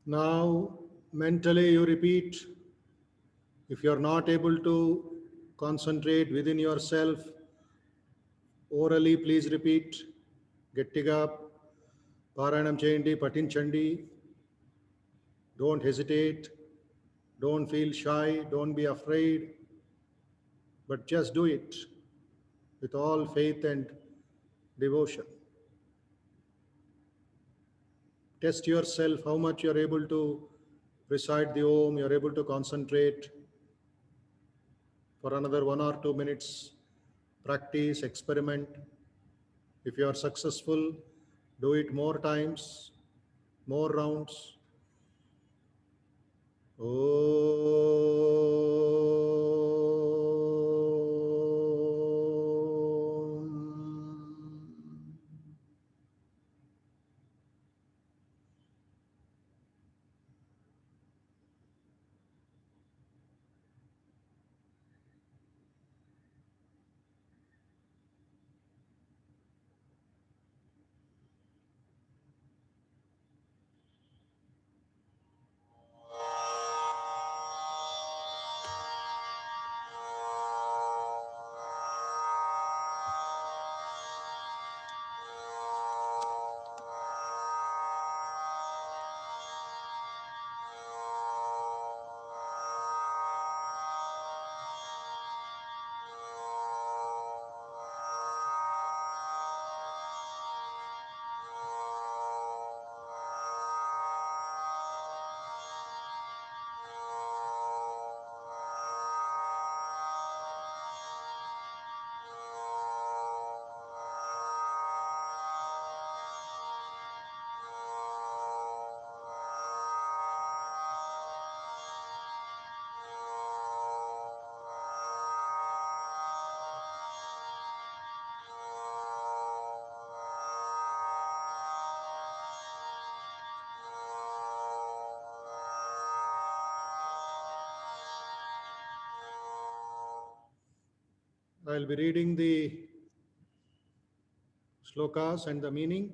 Now, mentally you repeat. If you are not able to concentrate within yourself, orally please repeat. Gettiga Paranam Chayandi, Patinchandi. Don't hesitate. Don't feel shy. Don't be afraid. But just do it with all faith and devotion. Test yourself how much you're able to recite the Om, you're able to concentrate for another 1 or 2 minutes. Practice, experiment. If you are successful, do it more times, more rounds. I'll be reading the slokas and the meaning.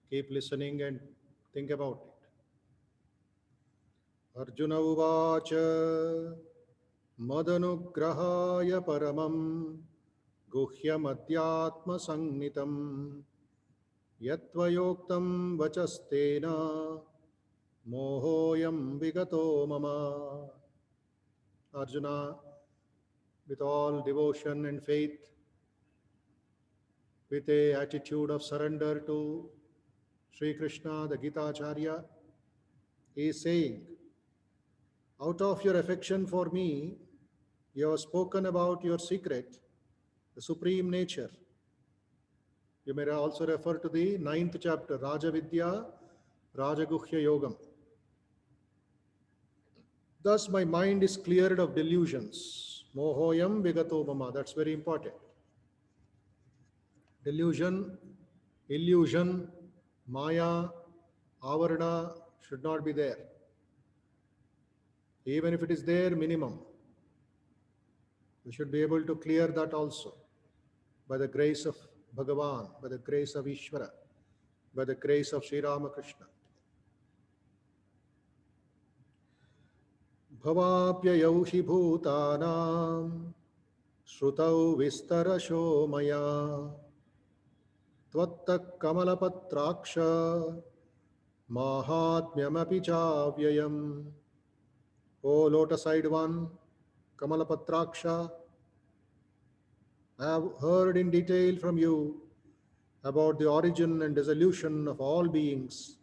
Keep listening and think about it. Arjuna Uvacha Madanugrahaya Paramam गुह्यमध्यात्मसंज्ञितम् यत्त्वयोक्तं वचस्तेन मोहोऽयं विगतो मम. Arjuna, with all devotion and faith, with a attitude of surrender to Sri Krishna, the Gita Acharya, is saying, out of your affection for me, you have spoken about your secret, the supreme nature. You may also refer to the ninth chapter, Raja Vidya, Rajaguhya Yogam. Thus, my mind is cleared of delusions. Mohoyam vigato mama. That's very important. Delusion, illusion, maya, avarana should not be there. Even if it is there, minimum. We should be able to clear that also by the grace of Bhagavan, by the grace of Ishvara, by the grace of Sri Ramakrishna. भवाप्ययौ हि भूतानां श्रुतौ विस्तरशो मया त्वत्तः कमलपत्राक्ष माहात्म्यमपि चाव्ययम्. O lotus-eyed one, Kamalapatraksha, I have heard in detail from you about the origin and dissolution of all beings,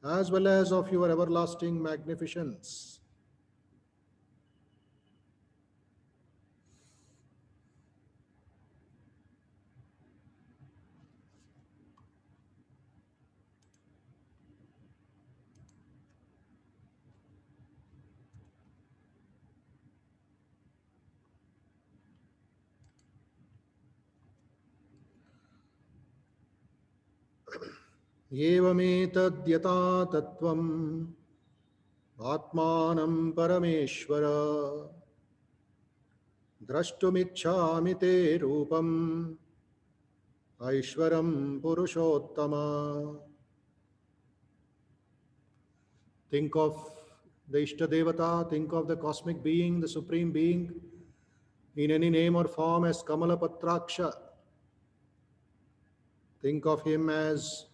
as well as of your everlasting magnificence. एवमेतद्यथा तत्त्वम् आत्मानं परमेश्वर द्रष्टुमिच्छामि ते रूपम् ऐश्वरं पुरुषोत्तम. Think of the Ishtadevata, think of the cosmic being, the supreme being, in any name or form as Kamalapatraksha. Think of him as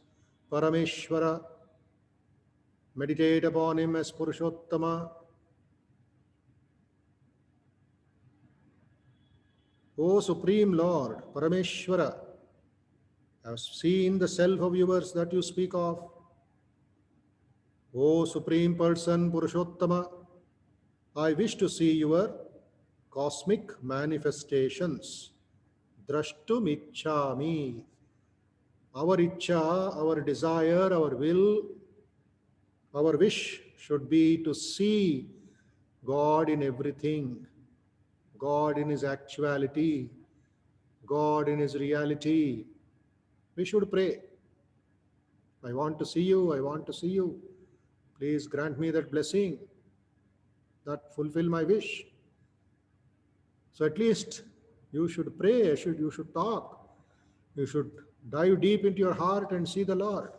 Parameshwara. Meditate upon him as Purushottama. O Supreme Lord, Parameshwara, I have seen the self of yours that you speak of. O Supreme Person, Purushottama, I wish to see your cosmic manifestations. Drashtum ichchami. Our ichcha, our desire, our will, our wish should be to see God in everything, God in His actuality, God in His reality. We should pray. I want to see you, I want to see you. Please grant me that blessing, that fulfill my wish. So at least you should pray, you should talk, you should dive deep into your heart and see the Lord.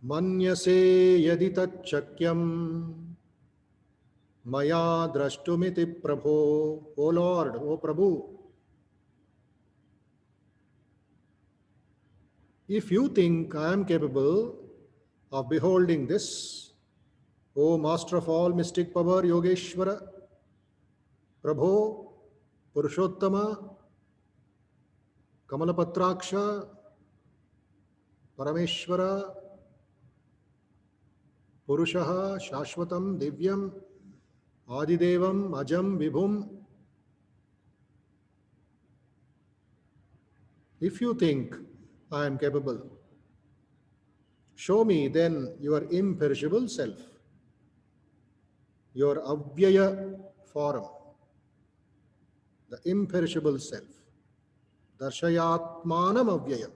Manyase yadi tacchakyam maya drashtumiti prabho. O Lord, O Prabhu, if you think I am capable of beholding this, O Master of all mystic power, Yogeshwara, Prabho, Purushottama, Kamalapatraksha, Parameshwara, Purushaha, Shashvatam, Divyam, Adidevam, Ajam, Vibhum. If you think I am capable, show me then your imperishable self, your avyaya form, the imperishable self. Darshayatmanam avyayam.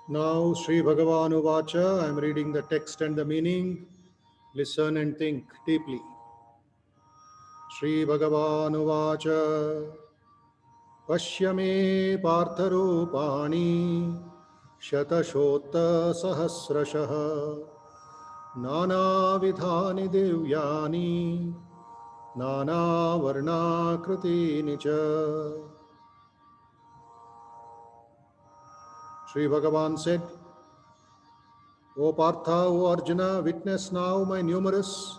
Now, Sri Bhagavan Uvacha, I am reading the text and the meaning. Listen and think deeply. Sri Bhagavan Uvacha, Pashya me partharupani Shatashota Sahasrashah Nana Vidhani Divyani Nana Varna Krutini Cha. Sri Bhagavan said, O Partha, O Arjuna, witness now my numerous,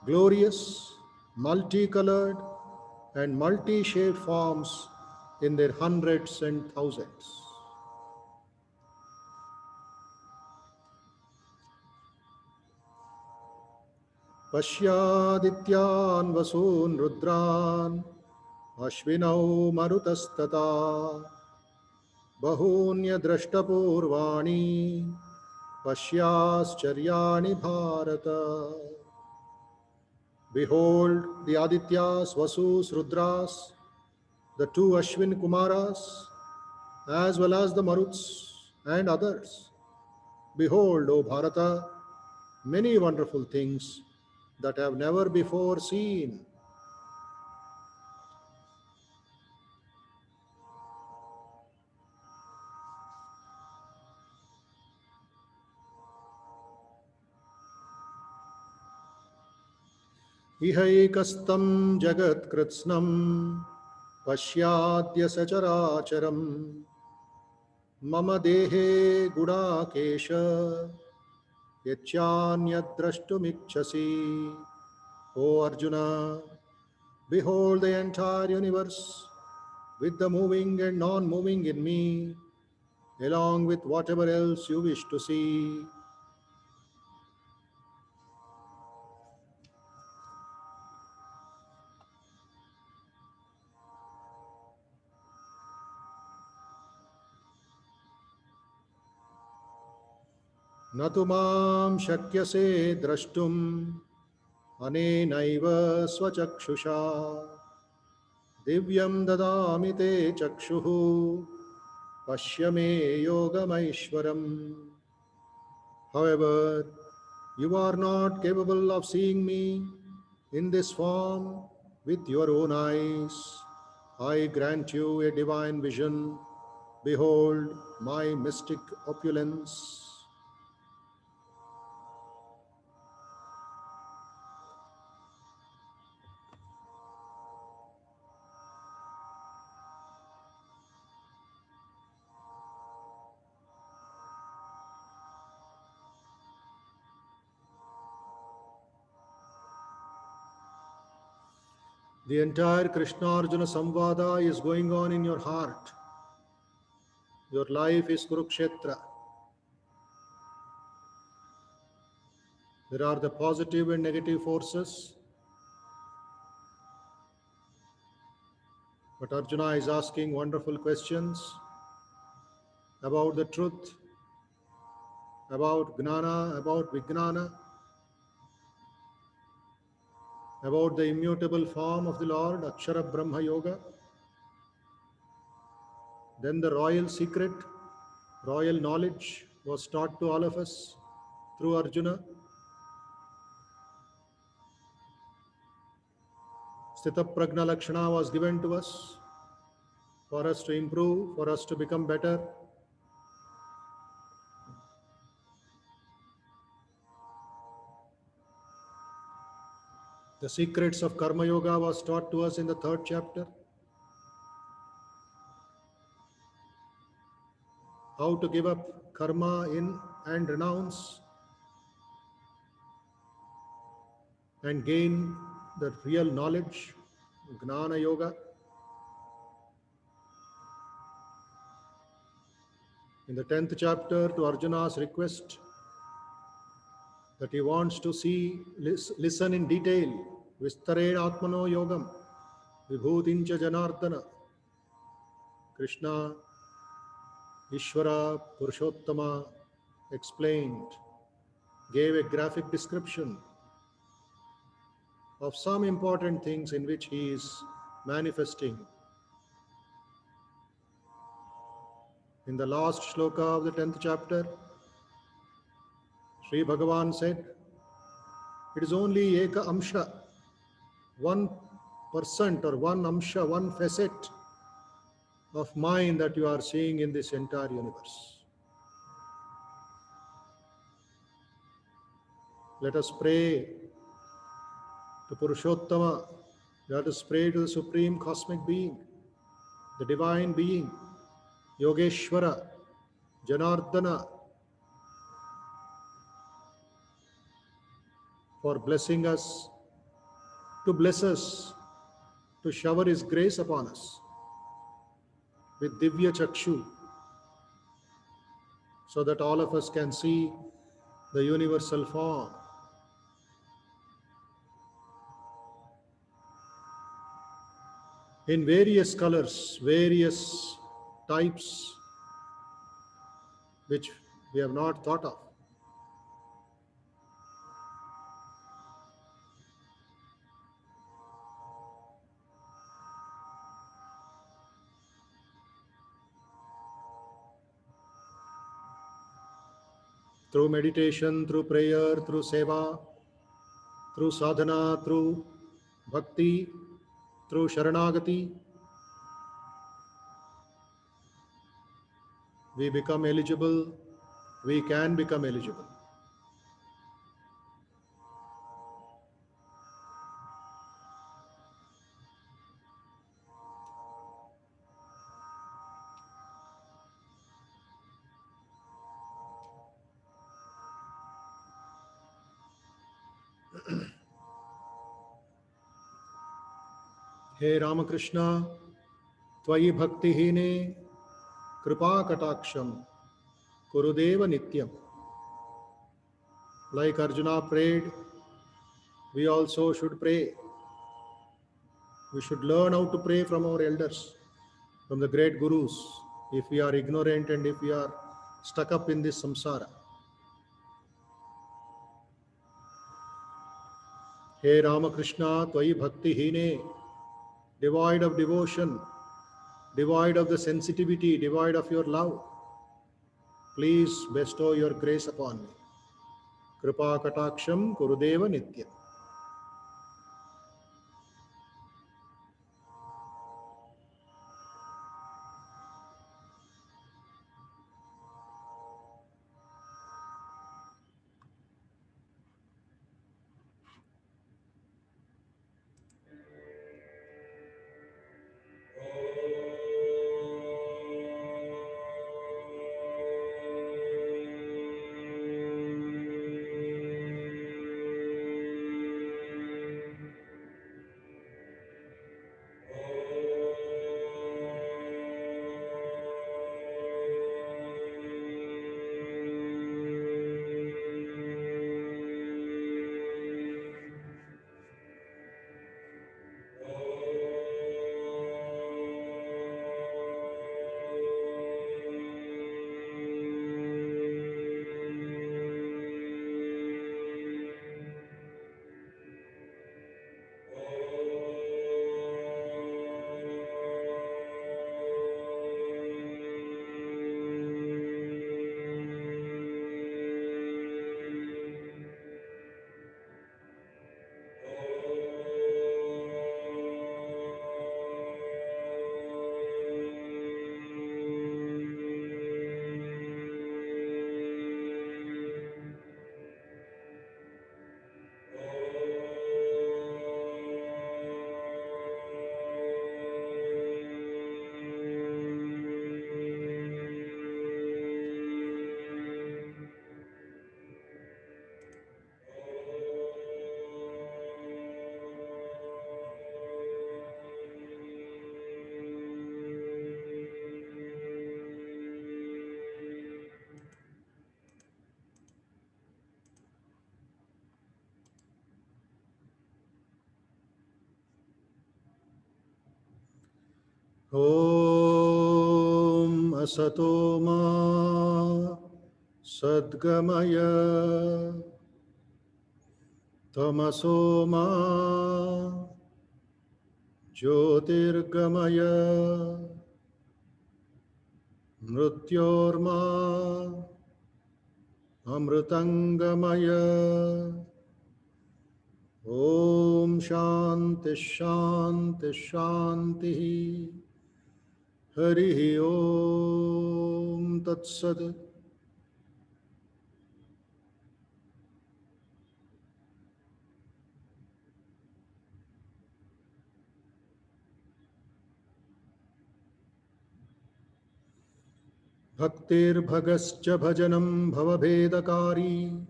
glorious, multicolored, and multi-shaped forms in their hundreds and thousands. Pashyadityan vasun rudran Ashvinau marutastata Bahunya drashtapurvani Pashyascharyaani bharata. Behold the Adityas, Vasus, Rudras, the two Ashwin Kumaras, as well as the Maruts and others. Behold, O Bharata, many wonderful things that have never before seen. Ihaikastam jagat kritsnam pashyadya sacharacharam mama dehe gudakesha yachyanyad O Arjuna, behold the entire universe with the moving and non-moving in me, along with whatever else you wish to see. न तु मां शक्यसे द्रष्टुम् अनेनैव स्वचक्षुषा दिव्यं ददामि ते चक्षुः पश्य मे योगमैश्वरम्. However, you are not capable of seeing me in this form with your own eyes. I grant you a divine vision. Behold my mystic opulence. The entire Krishna Arjuna Samvada is going on in your heart. Your life is Kurukshetra. There are the positive and negative forces. But Arjuna is asking wonderful questions about the truth, about Gnana, about Vijnana, about the immutable form of the Lord, Akshara Brahma Yoga. Then the royal secret, royal knowledge was taught to all of us through Arjuna. Sthita Prajna Lakshana was given to us for us to improve, for us to become better. The secrets of Karma Yoga was taught to us in the 3rd chapter. How to give up karma in and renounce and gain the real knowledge, Gnana Yoga. In the 10th chapter, to Arjuna's request that he wants to see, listen in detail, Vistared Atmano Yogam, Vibhutincha Janardana, Krishna, Ishvara, Purushottama explained, gave a graphic description of some important things in which he is manifesting. In the last shloka of the 10th chapter, Sri Bhagavan said, it is only Eka Amsha, 1% or one Amsha, one facet of mine that you are seeing in this entire universe. Let us pray to Purushottama. Let us pray to the Supreme Cosmic Being, the Divine Being, Yogeshwara, Janardana, for blessing us, to bless us, to shower His grace upon us with Divya Chakshu, so that all of us can see the universal form. In various colors, various types, which we have not thought of. Through meditation, through prayer, through seva, through sadhana, through bhakti, through sharanagati, we become eligible, we can become eligible. Hey Ramakrishna, Tvayi Bhaktihine Kripa Kataksham Kurudeva Nityam. Like Arjuna prayed, we also should pray. We should learn how to pray from our elders, from the great gurus, if we are ignorant and if we are stuck up in this samsara. Hey Ramakrishna, Tvayi Bhaktihine, devoid of devotion, devoid of the sensitivity, devoid of your love, please bestow your grace upon me. Kripa Kataksham Kurudeva Nityam. Om Asatoma Sadgamaya Tamasoma Jyotirgamaya Mrutyorma Amrutangamaya. Om Shanti Shanti Shanti. Harihi Om Tat Sat. Bhaktirbhagascha bhajanam bhavabhedakari.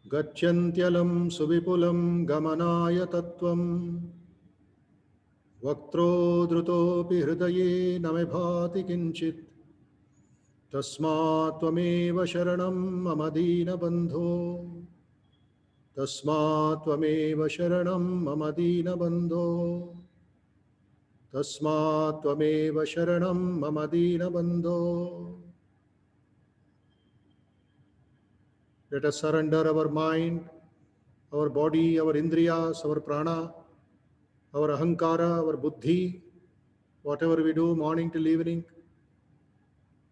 Gacchantyalam suvipulam gamanaya tattvam. Vaktrodrutopi hridaye name bhati kinchit. Tasmat tvameva sharanam mama dina bandho. Tasmat tvameva sharanam mama dina bandho. Tasmat tvameva sharanam mama dina bandho. Let us surrender our mind, our body, our indriyas, our prana, our ahankara, our buddhi, whatever we do morning till evening,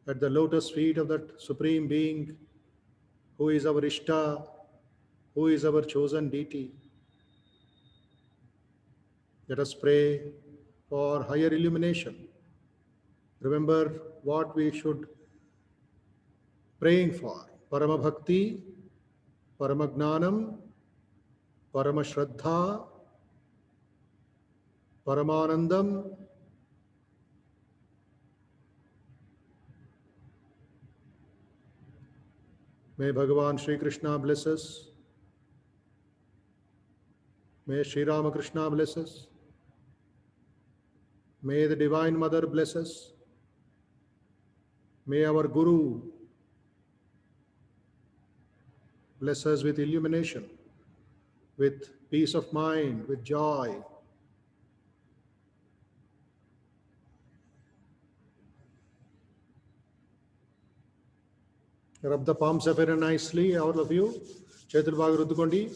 at the lotus feet of that Supreme Being, who is our Ishta, who is our chosen deity. Let us pray for higher illumination. Remember what we should praying for. Parama Bhakti, Parama Gnanam, Parama Shraddha, Paramanandam. May Bhagavan Sri Krishna bless us. May Sri Ramakrishna bless us. May the Divine Mother bless us. May our Guru bless us with illumination, with peace of mind, with joy. Rub the palms up very nicely, all of you. Chetul Bhag Ruddukondi.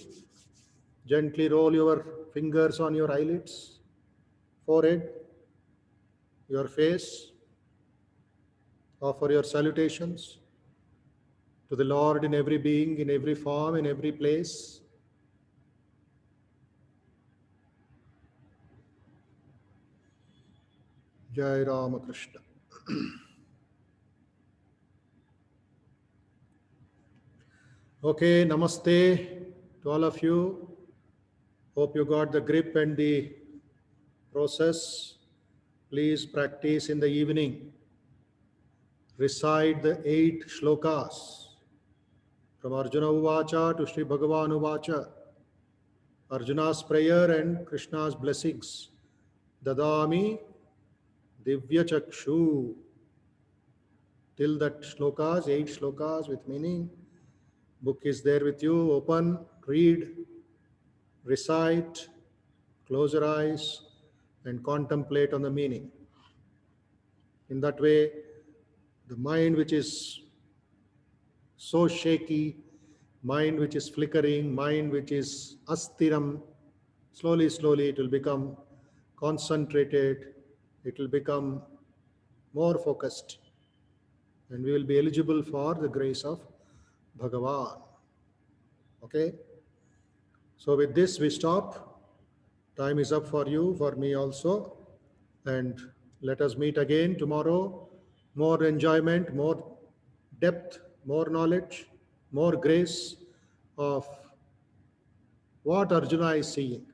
Gently roll your fingers on your eyelids, forehead, your face. Offer your salutations to the Lord in every being, in every form, in every place. Jai Ramakrishna. Okay, namaste to all of you. Hope you got the grip and the process. Please practice in the evening. Recite the 8 shlokas from Arjuna Uvacha to Sri Bhagavan Uvacha. Arjuna's prayer and Krishna's blessings. Dadami Divya Chakshu. Till that shlokas, 8 shlokas with meaning. Book is there with you. Open, read, recite, close your eyes and contemplate on the meaning. In that way, the mind which is so shaky, mind which is flickering, mind which is astiram, slowly it will become concentrated, it will become more focused, and we will be eligible for the grace of Bhagavan. Okay? So with this we stop. Time is up for you, for me also. And let us meet again tomorrow. More enjoyment, more depth, more knowledge, more grace of what Arjuna is seeing.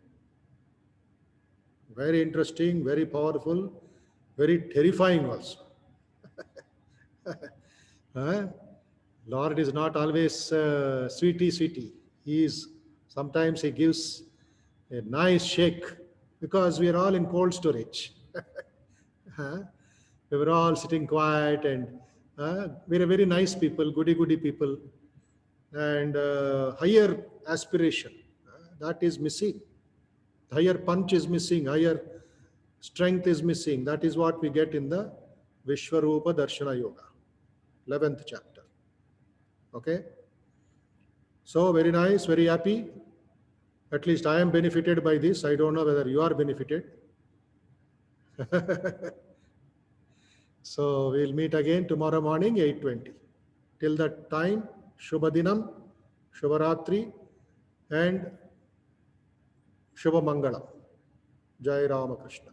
Very interesting, very powerful, very terrifying also. Lord is not always sweetie. Sometimes he gives a nice shake because we are all in cold storage. We were all sitting quiet and we are very nice people, goody people, and higher aspiration that is missing. Higher punch is missing, higher strength is missing. That is what we get in the Vishwarupa Darshana Yoga, 11th chapter. Okay? So very nice, very happy. At least I am benefited by this. I don't know whether you are benefited. So we'll meet again tomorrow morning, 8:20. Till that time, Shubhadinam, Shubharatri, and Shubha Mangala. Jai Ramakrishna.